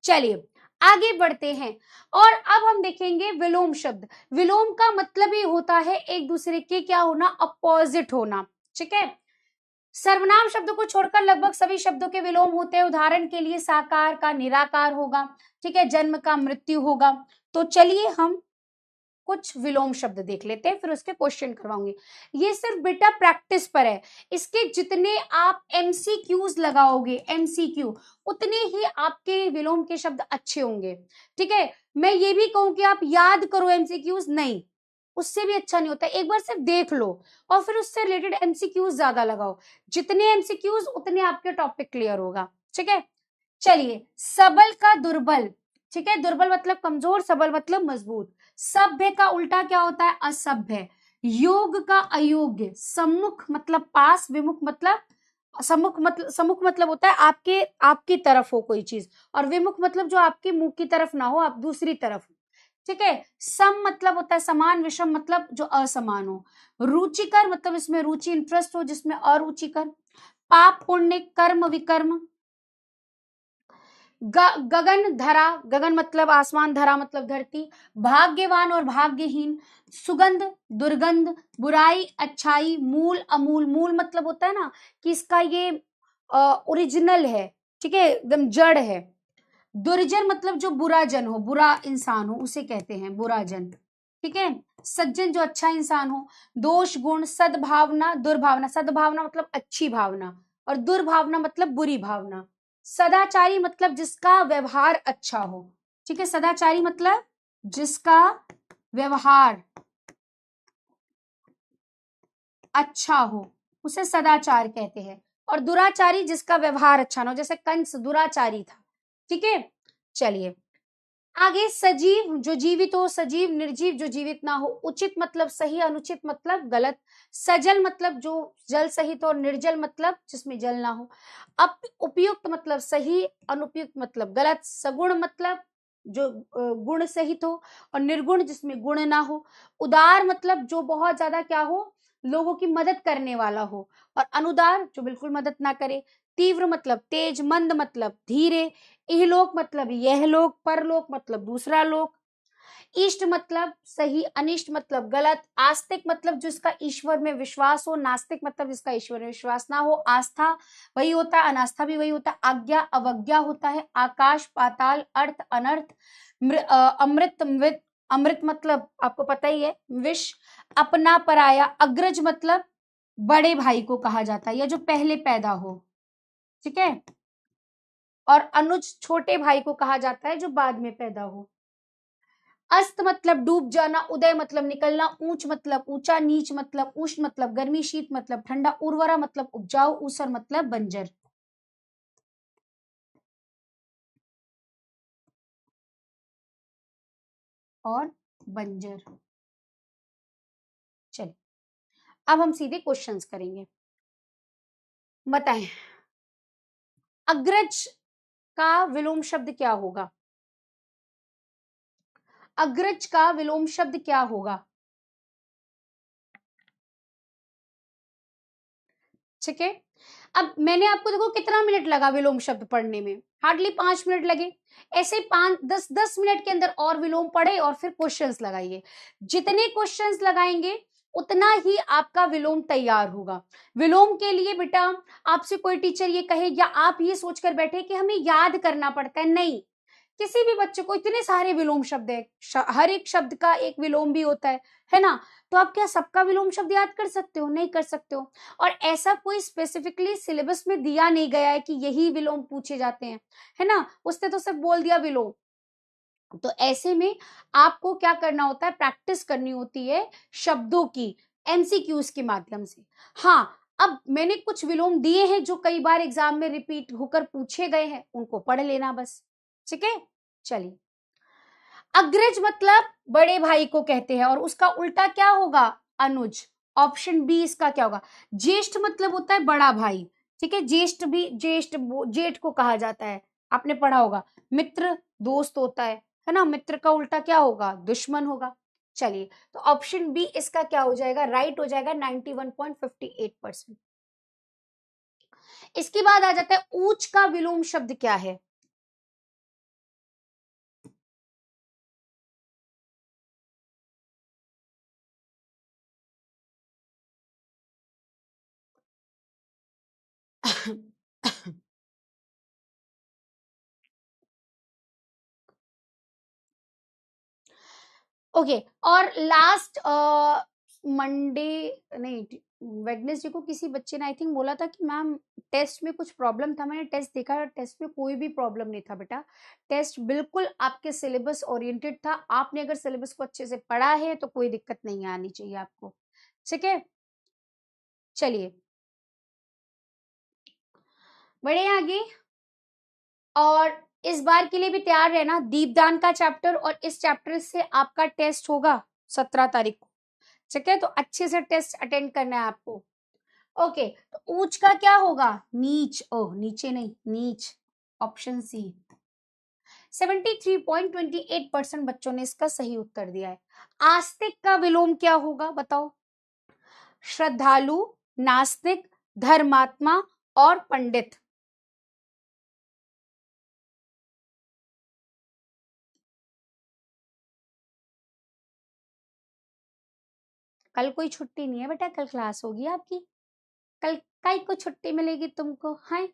चलिए आगे बढ़ते हैं और अब हम देखेंगे विलोम शब्द। विलोम का मतलब ही होता है एक दूसरे के क्या होना, अपोजिट होना। ठीक है, सर्वनाम शब्दों को छोड़कर लगभग सभी शब्दों के विलोम होते हैं। उदाहरण के लिए साकार का निराकार होगा, ठीक है, जन्म का मृत्यु होगा। तो चलिए हम कुछ विलोम शब्द देख लेते हैं, फिर उसके क्वेश्चन करवाऊंगी। ये सिर्फ बेटा प्रैक्टिस पर है, इसके जितने आप एमसीक्यूज लगाओगे, एमसीक्यू, उतने ही आपके विलोम के शब्द अच्छे होंगे। ठीक है, मैं ये भी कहूं कि आप याद करो एमसीक्यूज, नहीं, उससे भी अच्छा नहीं होता। एक बार सिर्फ देख लो और फिर उससे रिलेटेड एमसीक्यूज ज्यादा लगाओ। जितने एमसीक्यूज उतने आपके टॉपिक क्लियर होगा। ठीक है, चलिए, सबल का दुर्बल, ठीक है, दुर्बल मतलब कमजोर, सबल मतलब मजबूत। सभ्य का उल्टा क्या होता है, असभ्य। योग का अयोग्य, सम्मुख मतलब पास, विमुख मतलब सम्मुख मतलब होता है आपके, आपकी तरफ हो कोई चीज, और विमुख मतलब जो आपके मुंह की तरफ ना हो, आप दूसरी तरफ हो। ठीक है, सम मतलब होता है समान, विषम मतलब जो असमान हो। रुचिकर मतलब इसमें रुचि, इंटरेस्ट हो, जिसमें अरुचिकर। पाप पुण्य कर्म विकर्म। गगन धरा, गगन मतलब आसमान, धरा मतलब धरती। भाग्यवान और भाग्यहीन। सुगंध दुर्गंध। बुराई अच्छाई। मूल अमूल, मूल मतलब होता है ना कि इसका ये ओरिजिनल है, ठीक है, एकदम जड़ है। दुर्जन मतलब जो बुरा जन हो, बुरा इंसान हो, उसे कहते हैं बुरा जन। ठीक है, सज्जन जो अच्छा इंसान हो। दोष गुण, सद्भावना दुर्भावना, सद्भावना मतलब अच्छी भावना, और दुर्भावना मतलब बुरी भावना। सदाचारी मतलब जिसका व्यवहार अच्छा हो। ठीक है, सदाचारी मतलब जिसका व्यवहार अच्छा हो, उसे सदाचार कहते हैं। और दुराचारी जिसका व्यवहार अच्छा ना हो, जैसे कंस दुराचारी था। ठीक है, चलिए आगे। सजीव जो जीवित हो, सजीव निर्जीव जो जीवित ना हो। उचित मतलब सही, अनुचित मतलब गलत। सजल मतलब जो जल सहित हो, निर्जल मतलब जिसमें जल ना हो। उपयुक्त मतलब सही, अनुपयुक्त मतलब गलत। सगुण मतलब जो गुण सहित हो, और निर्गुण जिसमें गुण ना हो। उदार मतलब जो बहुत ज्यादा क्या हो, लोगों की मदद करने वाला हो, और अनुदार जो बिल्कुल मदद ना करे। तीव्र मतलब तेज, मंद मतलब धीरे। इहलोक मतलब यह लोक, परलोक मतलब दूसरा लोक। इष्ट मतलब सही, अनिष्ट मतलब गलत। आस्तिक मतलब जिसका ईश्वर में विश्वास हो, नास्तिक मतलब जिसका ईश्वर में विश्वास ना हो। आस्था वही होता है, अनास्था भी वही होता है। आज्ञा अवज्ञा होता है। आकाश पाताल, अर्थ अनर्थ। अमृत मृत, अमृत मतलब आपको पता ही है, विष। अपना पराया। अग्रज मतलब बड़े भाई को कहा जाता है, या जो पहले पैदा हो। ठीक है, और अनुज छोटे भाई को कहा जाता है जो बाद में पैदा हो। अस्त मतलब डूब जाना। उदय मतलब निकलना। ऊंच मतलब ऊंचा। नीच मतलब उष्ण मतलब गर्मी। शीत मतलब ठंडा। उर्वरा मतलब उपजाऊ। ऊसर मतलब बंजर। और बंजर। चलिए अब हम सीधे क्वेश्चंस करेंगे। बताएं, अग्रज का विलोम शब्द क्या होगा। अग्रज का विलोम शब्द क्या होगा। ठीक है, अब मैंने आपको देखो कितना मिनट लगा विलोम शब्द पढ़ने में, हार्डली 5 मिनट लगे। ऐसे 5-10 मिनट के अंदर और विलोम पढ़े और फिर क्वेश्चंस लगाइए। जितने क्वेश्चंस लगाएंगे उतना ही आपका विलोम तैयार होगा। विलोम के लिए बेटा आपसे कोई टीचर ये कहे या आप ये सोचकर बैठे कि हमें याद करना पड़ता है, नहीं। किसी भी बच्चे को इतने सारे विलोम शब्द है, हर एक शब्द का एक विलोम भी होता है ना। तो आप क्या सबका विलोम शब्द याद कर सकते हो, नहीं कर सकते हो। और ऐसा कोई स्पेसिफिकली सिलेबस में दिया नहीं गया है कि यही विलोम पूछे जाते हैं, है ना। उसने तो सिर्फ बोल दिया विलोम। तो ऐसे में आपको क्या करना होता है, प्रैक्टिस करनी होती है शब्दों की। एमसीक्यूज के माध्यम से। हाँ, अब मैंने कुछ विलोम दिए हैं जो कई बार एग्जाम में रिपीट होकर पूछे गए हैं, उनको पढ़ लेना बस। ठीक है, चलिए। अग्रज मतलब बड़े भाई को कहते हैं और उसका उल्टा क्या होगा? अनुज। ऑप्शन बी इसका क्या होगा? ज्येष्ठ मतलब होता है बड़ा भाई। ठीक है, ज्येष्ठ भी जेठ को कहा जाता है, आपने पढ़ा होगा। मित्र दोस्त होता है ना, मित्र का उल्टा क्या होगा? दुश्मन होगा। चलिए, तो ऑप्शन बी इसका क्या हो जाएगा? राइट हो जाएगा 91.58%। इसके बाद आ जाता है ऊंच का विलोम शब्द क्या है? ओके, और लास्ट मंडे नहीं, वेडनेसडे को किसी बच्चे ने आई थिंक बोला था कि मैम टेस्ट में कुछ प्रॉब्लम था। मैंने टेस्ट देखा, टेस्ट में कोई भी प्रॉब्लम नहीं था बेटा। टेस्ट बिल्कुल आपके सिलेबस ओरिएंटेड था। आपने अगर सिलेबस को अच्छे से पढ़ा है तो कोई दिक्कत नहीं आनी चाहिए आपको। ठीक है, चलिए बढ़े आगे। और इस बार के लिए भी तैयार रहना, दीपदान का चैप्टर और इस चैप्टर से आपका टेस्ट होगा 17 तारीख को। ठीक है, तो अच्छे से टेस्ट अटेंड करना है आपको। ओके, तो ऊंच का क्या होगा? नीच। ओह, नीचे नहीं, नीच। Option C. 73.28% बच्चों ने इसका सही उत्तर दिया है। आस्तिक का विलोम क्या होगा बताओ? श्रद्धालु, नास्तिक, धर्मात्मा और पंडित। कल कोई छुट्टी नहीं है बेटा, कल क्लास होगी आपकी। कल कई को छुट्टी मिलेगी तुमको है?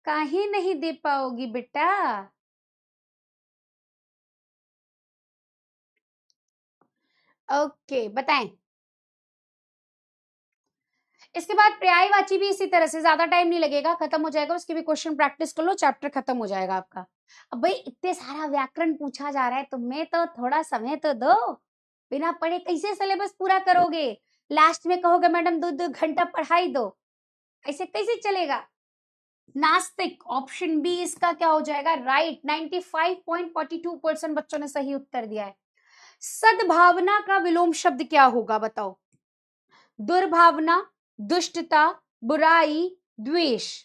काहे नहीं दे पाओगी बेटा? ओके, बताएं। इसके बाद पर्यायवाची भी इसी तरह से, ज्यादा टाइम नहीं लगेगा, खत्म हो जाएगा। उसकी भी क्वेश्चन प्रैक्टिस कर लो, चैप्टर खत्म हो जाएगा आपका। अब भाई इतने सारा व्याकरण पूछा जा रहा है, तुम्हें तो थोड़ा समय तो दो। बिना पढ़े कैसे सिलेबस पूरा करोगे? लास्ट में कहोगे मैडम 2-2 घंटा पढ़ाई दो, ऐसे कैसे चलेगा? नास्तिक, ऑप्शन बी इसका क्या हो जाएगा? राइट। 95.42% बच्चों ने सही उत्तर दिया है। सद्भावना का विलोम शब्द क्या होगा बताओ? दुर्भावना, दुष्टता, बुराई, द्वेष।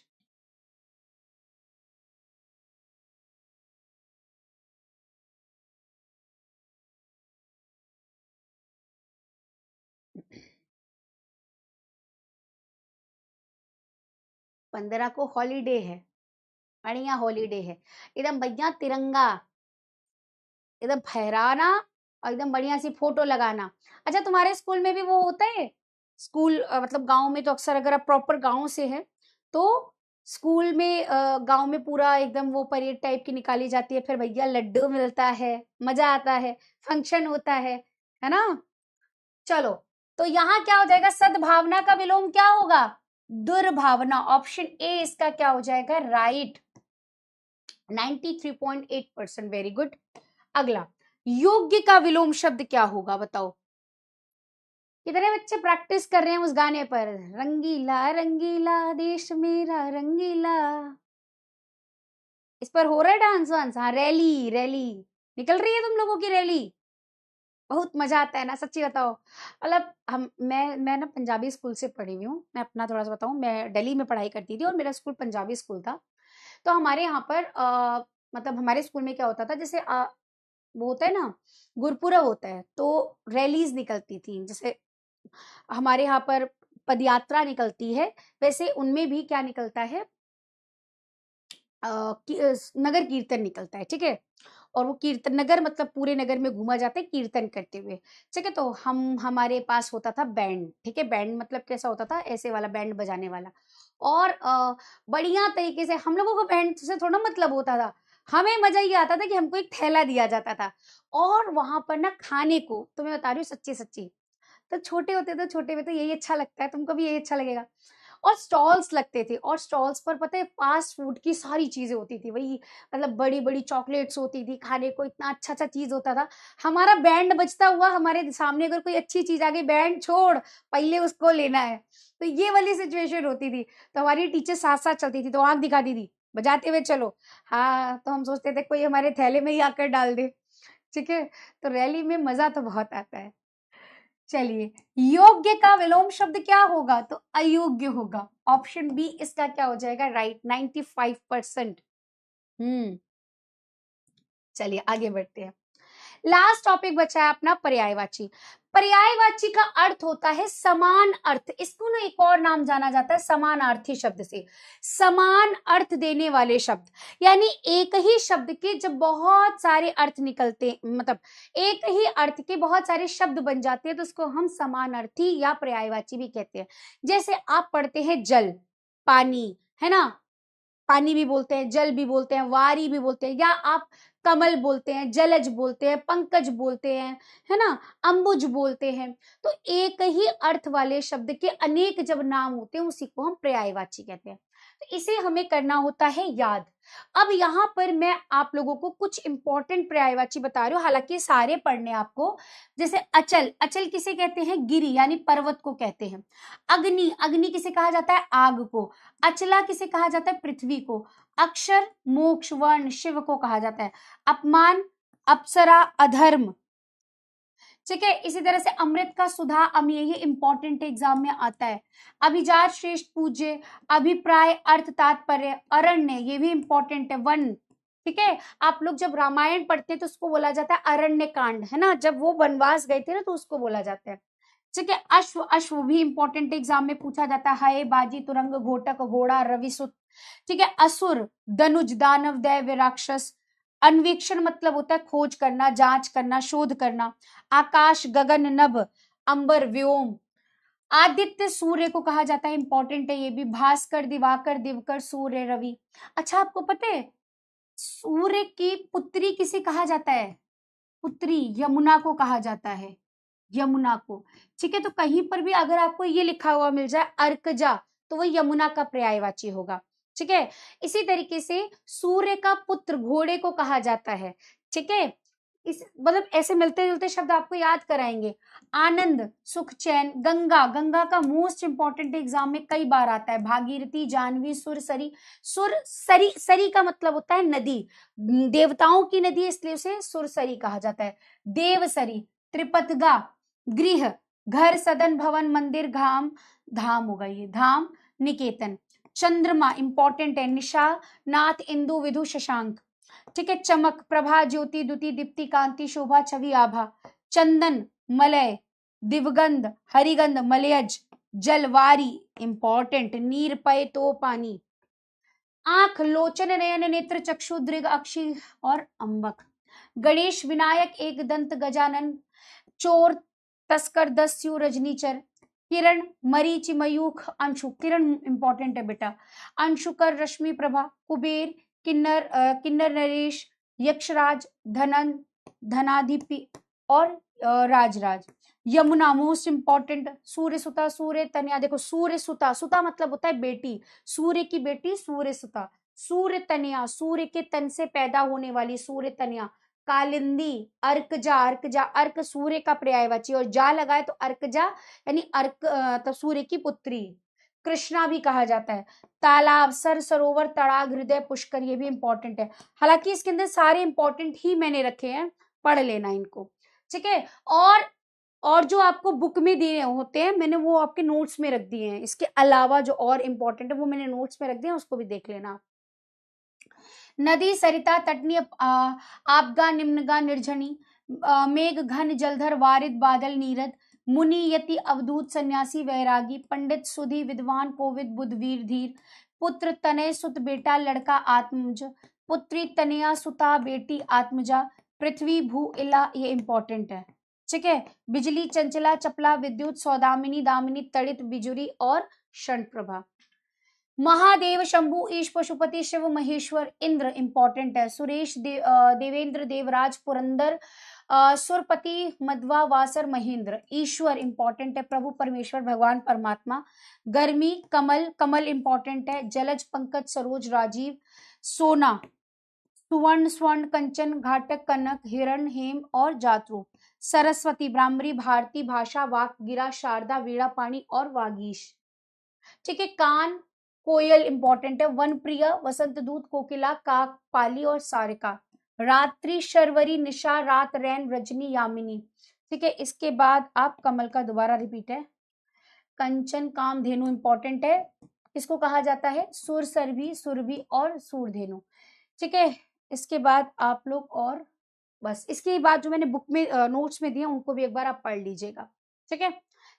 पंद्रह को हॉलीडे है, बढ़िया हॉलीडे है एकदम, बढ़िया तिरंगा एकदम फहराना और एकदम बढ़िया सी फोटो लगाना। अच्छा, तुम्हारे स्कूल में भी वो होता है? स्कूल मतलब गांव में तो अक्सर, अगर आप प्रॉपर गांव से है तो स्कूल में गांव में पूरा एकदम वो परेड टाइप की निकाली जाती है, फिर भैया लड्डू मिलता है, मजा आता है, फंक्शन होता है ना? चलो, तो यहाँ क्या हो जाएगा? सद्भावना का विलोम क्या होगा? दुर्भावना। ऑप्शन ए इसका क्या हो जाएगा? राइट। 93.8%, very good. अगला, योग्य का विलोम शब्द क्या होगा बताओ? कितने बच्चे प्रैक्टिस कर रहे हैं उस गाने पर? रंगीला रंगीला देश मेरा रंगीला। इस पर हो रहा है डांस वांस? हाँ, रैली रैली निकल रही है तुम लोगों की रैली। बहुत मजा आता है ना, सच्ची बताओ। मतलब हम मैं ना पंजाबी स्कूल से पढ़ी हुई हूँ। मैं अपना थोड़ा सा बताऊं, मैं दिल्ली में पढ़ाई करती थी और मेरा स्कूल पंजाबी स्कूल था। तो हमारे यहाँ पर मतलब हमारे स्कूल में क्या होता था, जैसे वो होता है ना, गुरपुरब होता है तो रैलीज निकलती थी। जैसे हमारे यहाँ पर पदयात्रा निकलती है, वैसे उनमें भी क्या निकलता है? नगर कीर्तन निकलता है। ठीक है, और वो कीर्तन, नगर मतलब पूरे नगर में घूमा जाता है कीर्तन करते हुए। ठीक है, तो हमारे पास होता था बैंड। ठीक है, बैंड मतलब कैसा होता था? ऐसे वाला बैंड बजाने वाला। और बढ़िया तरीके से हम लोगों को बैंड से थोड़ा मतलब होता था। हमें मजा ये आता था कि हमको एक थैला दिया जाता था, और वहां पर ना खाने को, तो मैं बता रही हूँ सच्ची सच्ची, तो छोटे होते तो छोटे में तो यही अच्छा लगता है, तुमको भी यही अच्छा लगेगा। और स्टॉल्स लगते थे, और स्टॉल्स पर पता है फास्ट फूड की सारी चीजें होती थी, वही मतलब बड़ी बड़ी चॉकलेट्स होती थी, खाने को इतना अच्छा अच्छा चीज होता था। हमारा बैंड बजता हुआ हमारे सामने अगर कोई अच्छी चीज आ गई, बैंड छोड़, पहले उसको लेना है। तो ये वाली सिचुएशन होती थी। तो हमारी टीचर साथ साथ चलती थी तो आंख दिखाती थी, बजाते हुए चलो। हाँ, तो हम सोचते थे कोई हमारे थैले में ही आकर डाल दे। ठीक है, तो रैली में मजा तो बहुत आता है। चलिए, योग्य का विलोम शब्द क्या होगा? तो अयोग्य होगा। ऑप्शन बी इसका क्या हो जाएगा? राइट, 95%। चलिए आगे बढ़ते हैं। लास्ट टॉपिक बचा है अपना पर्यायवाची। पर्यायवाची का अर्थ होता है समान अर्थ। इसको ना एक और नाम जाना जाता है समानार्थी शब्द से। समान अर्थ देने वाले शब्द, यानी एक ही शब्द के जब बहुत सारे अर्थ निकलते, मतलब एक ही अर्थ के बहुत सारे शब्द बन जाते हैं, तो उसको हम समानार्थी या पर्यायवाची भी कहते हैं। जैसे आप पढ़ते हैं जल, पानी, है ना, पानी भी बोलते हैं, जल भी बोलते हैं, वारी भी बोलते हैं, या आप कमल बोलते हैं, जलज बोलते हैं, पंकज बोलते हैं, है ना, अंबुज बोलते हैं। तो एक ही अर्थ वाले शब्द के अनेक जब नाम होते हैं उसी को हम पर्यायवाची कहते हैं। तो इसे हमें करना होता है याद। अब यहाँ पर मैं आप लोगों को कुछ इंपॉर्टेंट पर्यायवाची बता रही हूँ, हालांकि सारे पढ़ने आपको। जैसे अचल, अचल किसे कहते हैं? गिरि यानी पर्वत को कहते हैं। अग्नि, अग्नि किसे कहा जाता है? आग को। अचला किसे कहा जाता है? पृथ्वी को। अक्षर, मोक्ष, वर्ण, शिव को कहा जाता है। अपमान, अप्सरा, अधर्म। ठीक है, इसी तरह से अमृत का सुधा, अमीय, ये इंपॉर्टेंट एग्जाम में आता है। अभिजात, श्रेष्ठ, पूज्य। अभिप्राय, अर्थ, तात्पर्य। अरण्य, ये भी इंपॉर्टेंट है, वन। ठीक है, आप लोग जब रामायण पढ़ते हैं तो उसको बोला जाता है अरण्य कांड, है ना, जब वो वनवास गए थे ना तो उसको बोला जाता है। ठीक है, अश्व, अश्व भी इंपॉर्टेंट एग्जाम में पूछा जाता है। हय, बाजी, तुरंग, घोटक, घोड़ा, रविसुत। ठीक है, असुर, दनुज, दानव, दैव, राक्षस। अन्वेक्षण मतलब होता है खोज करना, जांच करना, शोध करना। आकाश, गगन, नभ, अंबर, व्योम। आदित्य, सूर्य को कहा जाता है, इंपॉर्टेंट है ये भी। भास्कर, दिवाकर, दिवकर, सूर्य, रवि। अच्छा, आपको पता है सूर्य की पुत्री किसे कहा जाता है? पुत्री यमुना को कहा जाता है, यमुना को। ठीक है, तो कहीं पर भी अगर आपको ये लिखा हुआ मिल जाए अर्कजा, तो वो यमुना का पर्यायवाची होगा। ठीक है, इसी तरीके से सूर्य का पुत्र घोड़े को कहा जाता है। ठीक है, इस मतलब ऐसे मिलते जुलते शब्द आपको याद कराएंगे। आनंद, सुख, चैन। गंगा, गंगा का मोस्ट इंपॉर्टेंट एग्जाम में कई बार आता है। भागीरथी, जानवी, सुरसरी। सुरसरी, सरी का मतलब होता है नदी, देवताओं की नदी, इसलिए उसे सुरसरी कहा जाता है। देवसरी। त्रिपतगा, गृह, घर, सदन, भवन, मंदिर, धाम, धाम होगा ये, धाम, निकेतन। चंद्रमा इंपॉर्टेंट है। निशा, नाथ, इंदु, विधु, शशांक। ठीक है, चमक, प्रभा, ज्योति, द्युति, दीप्ति, कांति, शोभा, छवि, आभा। चंदन, मलय, दिवगंध, हरिगंध, मलयज। जलवारी इंपॉर्टेंट, नीर, पय, तो, पानी। आंख, लोचन, नयन, नेत्र, चक्षु, दृग, अक्षी और अंबक। गणेश, विनायक, एक दंत, गजानन। चोर, तस्कर, दस्यु, रजनीचर। किरण, मरीचि, मयूख, अंशु। किरण इंपॉर्टेंट है बेटा। अंशुकर, रश्मि, प्रभा। कुबेर, किन्नर, नरेश, यक्षराज, धनन, धनाधिपि और राजराज। Yamuna most important. सूर्य सुता, सूर्य तनया। देखो सूर्य सुता, सुता मतलब होता है बेटी, सूर्य की बेटी सूर्य सुता। सूर्य तनया, सूर्य के तन से पैदा होने वाली, सूर्य तनया। कालिंदी, अर्कजा, अर्कजा, अर्क सूर्य का पर्यायवाची, और जा लगाए तो अर्कजा यानी अर्क तो सूर्य की पुत्री। कृष्णा भी कहा जाता है। तालाब, सर, सरोवर, तड़ाग, हृदय, पुष्कर, ये भी इंपॉर्टेंट है। हालांकि इसके अंदर सारे इंपॉर्टेंट ही मैंने रखे हैं, पढ़ लेना इनको। ठीक है, और जो आपको बुक में दिए होते हैं मैंने वो आपके नोट्स में रख दिए हैं। इसके अलावा जो और इंपॉर्टेंट है वो मैंने नोट्स में रख दिए हैं, उसको भी देख लेना। नदी, सरिता, तटनी, आपगा, निम्नगा, निर्झनी। मेघ, घन, जलधर, वारिद, बादल, नीरद। मुनि, यति, अवधूत, सन्यासी, वैरागी। पंडित, सुधी, विद्वान, कोविद, बुद्ध, वीर, धीर। पुत्र, तनय, सुत, बेटा, लड़का, आत्मज। पुत्री, तनया, सुता, बेटी, आत्मजा। पृथ्वी, भू, इला, ये इंपॉर्टेंट है। ठीक है, बिजली, चंचला, चपला, विद्युत, सौदामिनी, दामिनी, तड़ित, बिजुरी और क्षण प्रभा। महादेव, शंभु, ईश, पशुपति, शिव, महेश्वर, इंद्र इंपॉर्टेंट है। सुरेश, देवेंद्र, देवराज, पुरंदर, सुरपति, मध्वा, वासर, महेंद्र। ईश्वर इंपॉर्टेंट है, प्रभु परमेश्वर भगवान परमात्मा। गर्मी, कमल, कमल इंपॉर्टेंट है। जलज, पंकज, सरोज, राजीव। सोना, सुवर्ण, स्वर्ण, कंचन, घाटक, कनक, हिरण, हेम और जातरू। सरस्वती, ब्राह्मणी, भारती, भाषा, वाक, गिरा, शारदा, वीणा, पाणी और वागीश। ठीक है। कान, कोयल इंपॉर्टेंट है। वन प्रिय, वसंत दूत, कोकिला, काक, पाली और सारिका। रात्रि, शर्वरी, निशा, रात, रैन, रजनी, यामिनी। ठीक है। इसके बाद आप कमल का दोबारा रिपीट है। कंचन, काम धेनु इंपॉर्टेंट है। इसको कहा जाता है सुरसरभी, सुरभि और सूरधेनु। ठीक है। इसके बाद आप लोग और बस इसके बाद जो मैंने बुक में नोट्स में दिए उनको भी एक बार आप पढ़ लीजिएगा। ठीक है।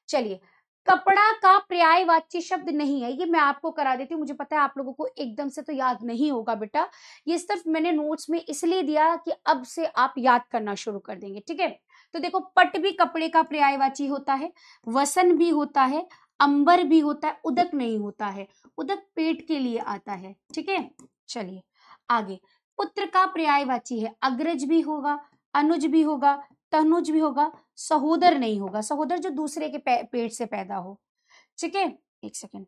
चलिए, कपड़ा का पर्यायवाची शब्द नहीं है, ये मैं आपको करा देती हूँ। मुझे पता है आप लोगों को एकदम से तो याद नहीं होगा बेटा, ये सिर्फ मैंने नोट्स में इसलिए दिया कि अब से आप याद करना शुरू कर देंगे। ठीक है। तो देखो, पट भी कपड़े का पर्यायवाची होता है, वसन भी होता है, अंबर भी होता है, उदक नहीं होता है। उदक पेट के लिए आता है। ठीक है। चलिए आगे, पुत्र का पर्यायवाची है, अग्रज भी होगा, अनुज भी होगा, तनुज भी होगा, सहोदर नहीं होगा। सहोदर जो दूसरे के पेट से पैदा हो। ठीक है। एक सेकेंड।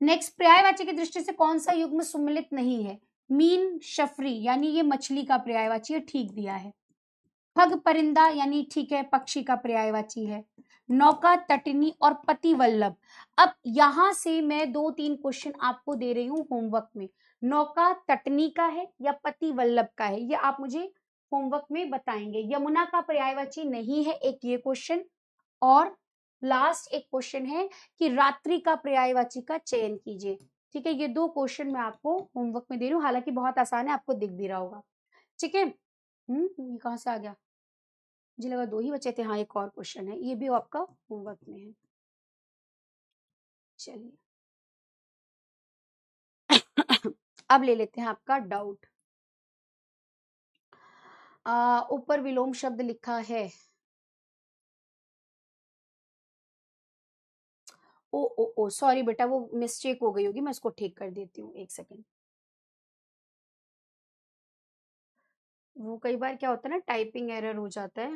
नेक्स्ट, पर्यायवाची की दृष्टि से कौन सा युग्म सुमिलित नहीं है? मीन, शफरी, यानी ये मछली का पर्यायवाची है, ठीक दिया है। खग, परिंदा, यानी ठीक है, पक्षी का पर्यायवाची है। नौका, तटनी और पति वल्लभ। अब यहां से मैं 2-3 क्वेश्चन आपको दे रही हूं होमवर्क में। नौका तटनी का है या पति वल्लभ का है, ये आप मुझे होमवर्क में बताएंगे। यमुना का पर्यायवाची नहीं है, एक ये क्वेश्चन। और लास्ट एक क्वेश्चन है कि रात्रि का पर्यायवाची का चयन कीजिए। ठीक है। ये 2 क्वेश्चन मैं आपको होमवर्क में दे रही हूँ, हालांकि बहुत आसान है, आपको दिख भी रहा होगा। ठीक है। ये कहां से आ गया? मुझे लगा 2 ही बचे थे। हाँ, एक और क्वेश्चन है, ये भी आपका होमवर्क में है। चलिए अब ले लेते हैं आपका डाउट। ऊपर विलोम शब्द लिखा है। ओ ओ ओ सॉरी बेटा, वो मिस्टेक हो गई होगी, मैं इसको ठीक कर देती हूँ, एक सेकेंड। वो कई बार क्या होता है ना, टाइपिंग एरर हो जाता है,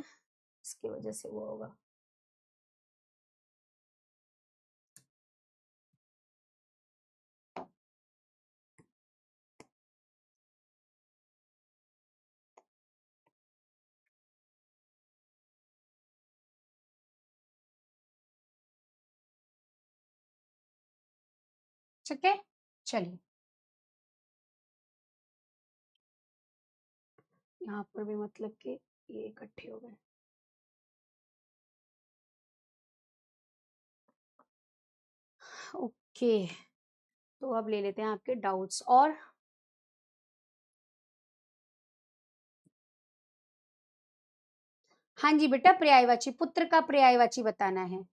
इसकी वजह से वो होगा। ठीक है। चलिए, यहाँ पर भी मतलब कि ये इकट्ठे हो गए। ओके, तो अब ले लेते हैं आपके डाउट्स। और हाँ जी बेटा, पर्यायवाची, पुत्र का पर्यायवाची बताना है।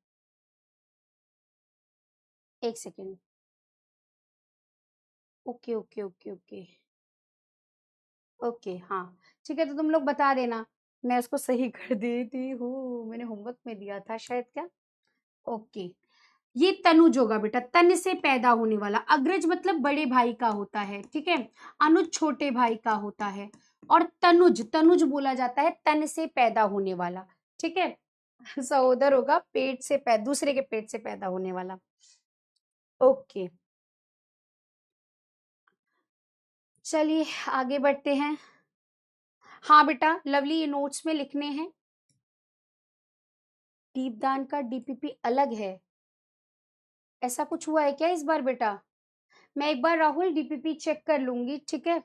एक second. Okay okay okay okay okay, हाँ ठीक है, तो तुम लोग बता देना, मैं उसको सही कर देती हूँ, मैंने होमवर्क में दिया था शायद क्या। ओके, ये तनुज होगा बेटा, तन से पैदा होने वाला। अग्रज मतलब बड़े भाई का होता है। ठीक है। अनुज छोटे भाई का होता है। और तनुज, तनुज बोला जाता है तन से पैदा होने वाला। ठीक है। सहोदर होगा पेट से दूसरे के पेट से पैदा होने वाला। ओके, चलिए आगे बढ़ते हैं। हाँ बेटा, लवली ये नोट्स में लिखने हैं। दीपदान का डीपीपी अलग है, ऐसा कुछ हुआ है क्या इस बार बेटा? मैं एक बार राहुल डीपीपी चेक कर लूंगी। ठीक है।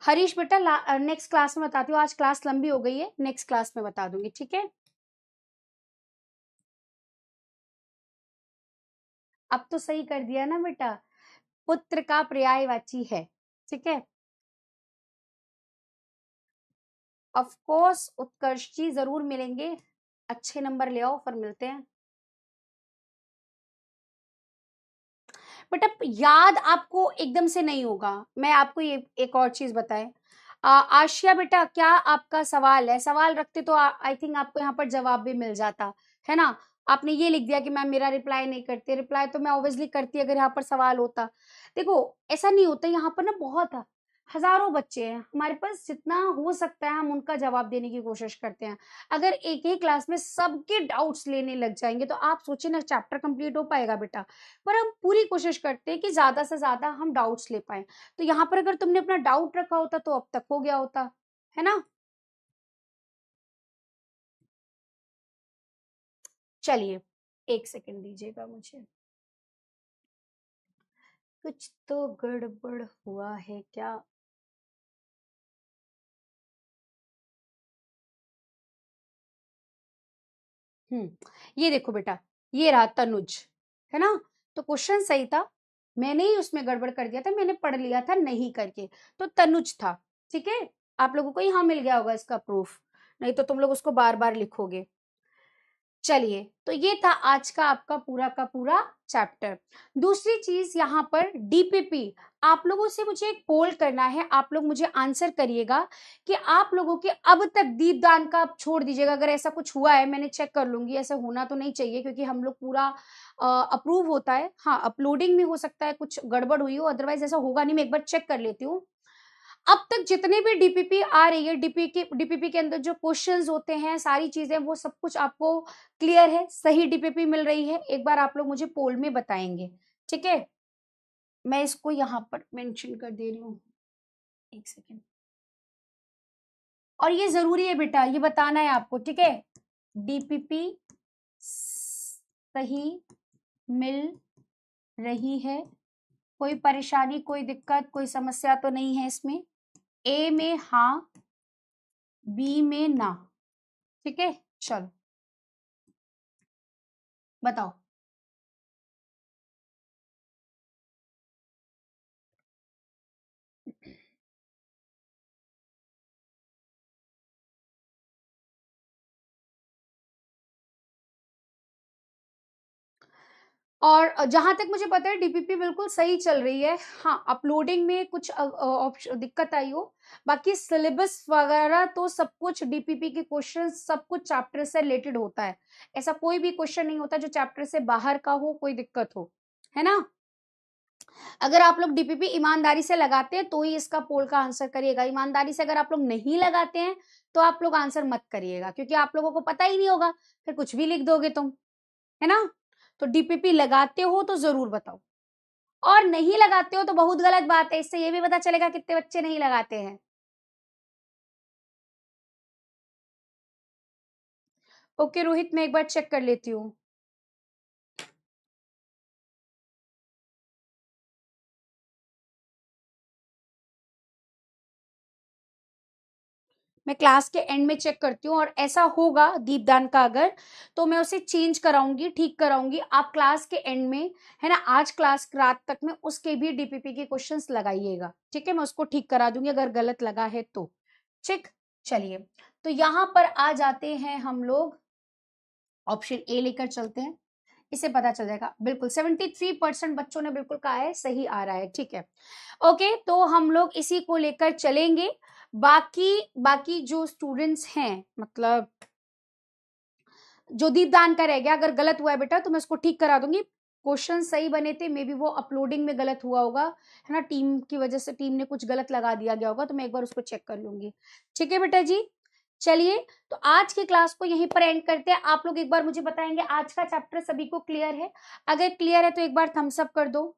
हरीश बेटा, नेक्स्ट क्लास में बताती हूँ, आज क्लास लंबी हो गई है, नेक्स्ट क्लास में बता दूंगी। ठीक है। अब तो सही कर दिया ना बेटा, पुत्र का पर्यायवाची है। ठीक है। ऑफ कोर्स उत्कर्ष जी जरूर मिलेंगे, अच्छे नंबर ले आओ, फिर मिलते हैं बेटा। याद आपको एकदम से नहीं होगा, मैं आपको ये एक और चीज बताएं। आशिया बेटा, क्या आपका सवाल है? सवाल रखते तो आई थिंक आपको यहाँ पर जवाब भी मिल जाता है ना। आपने ये लिख दिया कि मैम मेरा रिप्लाई नहीं करती, रिप्लाई तो मैं ऑब्वियसली करती अगर यहाँ पर सवाल होता। देखो ऐसा नहीं होता, यहाँ पर ना बहुत हजारों बच्चे हैं हमारे पास, जितना हो सकता है हम उनका जवाब देने की कोशिश करते हैं। अगर एक ही क्लास में सबके डाउट्स लेने लग जाएंगे तो आप सोचिए ना चैप्टर कंप्लीट हो पाएगा बेटा। पर हम पूरी कोशिश करते हैं कि ज्यादा से ज्यादा हम डाउट्स ले पाए। तो यहाँ पर अगर तुमने अपना डाउट रखा होता तो अब तक हो गया होता, है ना। चलिए 1 सेकंड दीजिएगा मुझे, कुछ तो गड़बड़ हुआ है क्या। ये देखो बेटा, ये रहा तनुज, है ना। तो क्वेश्चन सही था, मैंने ही उसमें गड़बड़ कर दिया था, मैंने पढ़ लिया था नहीं करके, तो तनुज था। ठीक है, आप लोगों को यहाँ मिल गया होगा इसका प्रूफ, नहीं तो तुम लोग उसको बार बार लिखोगे। चलिए, तो ये था आज का आपका पूरा का पूरा चैप्टर। दूसरी चीज यहाँ पर डीपीपी, आप लोगों से मुझे एक पोल करना है, आप लोग मुझे आंसर करिएगा कि आप लोगों के अब तक दीपदान का आप छोड़ दीजिएगा, अगर ऐसा कुछ हुआ है मैंने चेक कर लूंगी, ऐसा होना तो नहीं चाहिए क्योंकि हम लोग पूरा अप्रूव होता है। हाँ, अपलोडिंग में हो सकता है कुछ गड़बड़ हुई हो, अदरवाइज ऐसा होगा नहीं, मैं एक बार चेक कर लेती हूँ। अब तक जितने भी डीपीपी आ रही है, डीपीपी के अंदर जो क्वेश्चंस होते हैं, सारी चीजें, वो सब कुछ आपको क्लियर है, सही डीपीपी मिल रही है, एक बार आप लोग मुझे पोल में बताएंगे। ठीक है, मैं इसको यहाँ पर मेंशन कर दे रही हूँ, 1 सेकेंड। और ये जरूरी है बेटा, ये बताना है आपको, ठीक है। डीपीपी सही मिल रही है, कोई परेशानी, कोई दिक्कत, कोई समस्या तो नहीं है इसमें। ए में हाँ, बी में ना, ठीक है। चलो बताओ। और जहां तक मुझे पता है डीपीपी बिल्कुल सही चल रही है। हाँ, अपलोडिंग में कुछ दिक्कत आई हो, बाकी सिलेबस वगैरह तो सब कुछ, डीपीपी के क्वेश्चन सब कुछ चैप्टर से रिलेटेड होता है, ऐसा कोई भी क्वेश्चन नहीं होता जो चैप्टर से बाहर का हो, कोई दिक्कत हो, है ना। अगर आप लोग डीपीपी ईमानदारी से लगाते हैं तो ही इसका पोल का आंसर करिएगा, ईमानदारी से अगर आप लोग नहीं लगाते हैं तो आप लोग आंसर मत करिएगा, क्योंकि आप लोगों को पता ही नहीं होगा, फिर कुछ भी लिख दोगे तुम, है ना। तो डीपीपी लगाते हो तो जरूर बताओ, और नहीं लगाते हो तो बहुत गलत बात है, इससे ये भी पता चलेगा कितने बच्चे नहीं लगाते हैं। ओके रोहित, मैं एक बार चेक कर लेती हूँ। मैं क्लास के एंड में चेक करती हूँ, और ऐसा होगा दीपदान का अगर, तो मैं उसे चेंज कराऊंगी, ठीक कराऊंगी। आप क्लास के एंड में, है ना, आज क्लास रात तक में उसके भी डीपीपी के क्वेश्चंस लगाइएगा, ठीक है, मैं उसको ठीक करा दूंगी अगर गलत लगा है तो। ठीक, चलिए, तो यहाँ पर आ जाते हैं हम लोग, ऑप्शन ए लेकर चलते हैं, इसे पता चल जाएगा। बिल्कुल 73% बच्चों ने बिल्कुल कहा है सही आ रहा है, ठीक है। ओके, तो हम लोग इसी को लेकर चलेंगे। बाकी बाकी जो स्टूडेंट्स हैं, मतलब जो दीपदान का रह गया, अगर गलत हुआ है बेटा तो मैं उसको ठीक करा दूंगी। क्वेश्चन सही बने थे, मे बी वो अपलोडिंग में गलत हुआ होगा, है ना, टीम की वजह से टीम ने कुछ गलत लगा दिया गया होगा, तो मैं एक बार उसको चेक कर लूंगी। ठीक है बेटा जी, चलिए, तो आज की क्लास को यहीं पर एंड करते हैं। आप लोग एक बार मुझे बताएंगे आज का चैप्टर सभी को क्लियर है, अगर क्लियर है तो एक बार थम्स अप कर दो।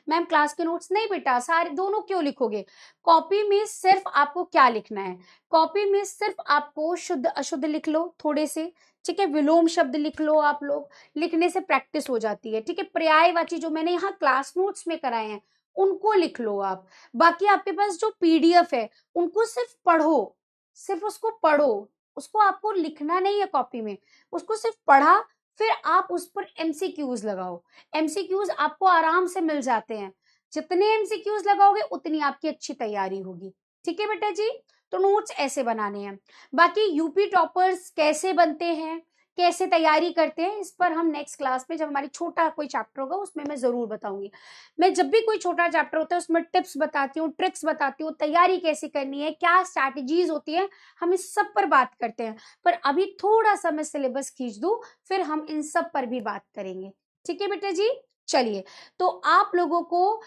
मैम क्लास के नोट्स नहीं बेटा, सारे दोनों क्यों लिखोगे, कॉपी में सिर्फ आपको क्या लिखना है, कॉपी में सिर्फ आपको शुद्ध अशुद्ध लिख लो थोड़े से, ठीक है, विलोम शब्द लिख लो, आप लोग लिखने से प्रैक्टिस हो जाती है, ठीक है। पर्यायवाची जो मैंने यहाँ क्लास नोट्स में कराए हैं उनको लिख लो आप। बाकी आपके पास जो पीडीएफ है उनको सिर्फ पढ़ो, सिर्फ उसको पढ़ो, उसको आपको लिखना नहीं है कॉपी में, उसको सिर्फ पढ़ा, फिर आप उस पर एमसीक्यूज लगाओ। एमसीक्यूज आपको आराम से मिल जाते हैं, जितने एमसीक्यूज लगाओगे उतनी आपकी अच्छी तैयारी होगी, ठीक है बेटा जी। तो नोट्स ऐसे बनाने हैं। बाकी यूपी टॉपर्स कैसे बनते हैं, कैसे तैयारी करते हैं इस पर हम नेक्स्ट क्लास में, जब हमारी छोटा कोई चैप्टर होगा उसमें मैं जरूर बताऊंगी। मैं जब भी कोई छोटा चैप्टर होता है उसमें टिप्स बताती हूँ, ट्रिक्स बताती हूँ, तैयारी कैसे करनी है, क्या स्ट्रैटेजीज होती है, हम इस सब पर बात करते हैं। पर अभी थोड़ा सा मैं सिलेबस खींच दूं, फिर हम इन सब पर भी बात करेंगे। ठीक है बेटा जी, चलिए। तो आप लोगों को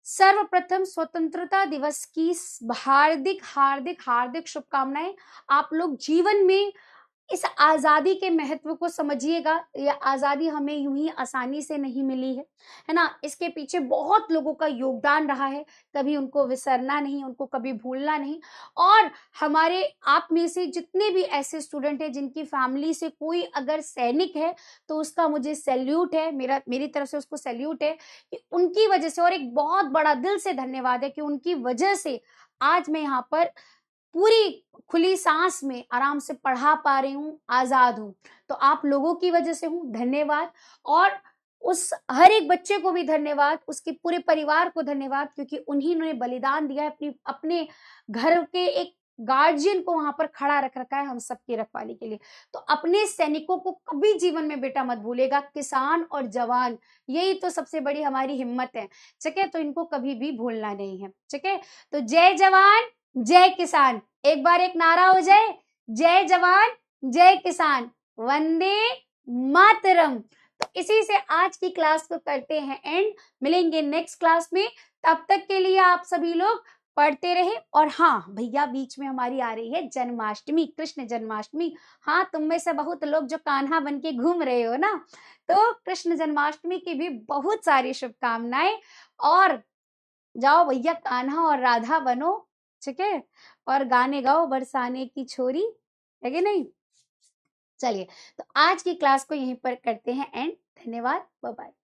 सर्वप्रथम स्वतंत्रता दिवस की हार्दिक हार्दिक हार्दिक शुभकामनाएं। आप लोग जीवन में इस आजादी के महत्व को समझिएगा। ये आजादी हमें यूं ही आसानी से नहीं मिली है ना, इसके पीछे बहुत लोगों का योगदान रहा है, कभी उनको विसरना नहीं, उनको कभी भूलना नहीं। और हमारे आप में से जितने भी ऐसे स्टूडेंट हैं जिनकी फैमिली से कोई अगर सैनिक है, तो उसका मुझे सैल्यूट है, मेरी तरफ से उसको सैल्यूट है कि उनकी वजह से, और एक बहुत बड़ा दिल से धन्यवाद है कि उनकी वजह से आज मैं यहाँ पर पूरी खुली सांस में आराम से पढ़ा पा रही हूँ, आजाद हूँ। तो आप लोगों की वजह से हूँ, धन्यवाद। और उस हर एक बच्चे को भी धन्यवाद, उसके पूरे परिवार को धन्यवाद, क्योंकि उन्हीं ने बलिदान दिया है, अपने घर के एक गार्जियन को वहां पर खड़ा रख रखा है हम सबकी रखवाली के लिए। तो अपने सैनिकों को कभी जीवन में बेटा मत भूलेगा, किसान और जवान, यही तो सबसे बड़ी हमारी हिम्मत है। ठीक है, तो इनको कभी भी भूलना नहीं है। ठीक है, तो जय जवान जय किसान, एक बार एक नारा हो जाए, जय जवान जय किसान, वंदे मातरम। तो इसी से आज की क्लास को करते हैं एंड, मिलेंगे नेक्स्ट क्लास में। तब तक के लिए आप सभी लोग पढ़ते रहे। और हाँ भैया, बीच में हमारी आ रही है जन्माष्टमी, कृष्ण जन्माष्टमी। हाँ, तुम में से बहुत लोग जो कान्हा बन के घूम रहे हो ना, तो कृष्ण जन्माष्टमी की भी बहुत सारी शुभकामनाएं। और जाओ भैया, कान्हा और राधा बनो। ठीक है, और गाने गाओ बरसाने की छोरी, है कि नहीं। चलिए, तो आज की क्लास को यहीं पर करते हैं एंड। धन्यवाद, बाय बाय।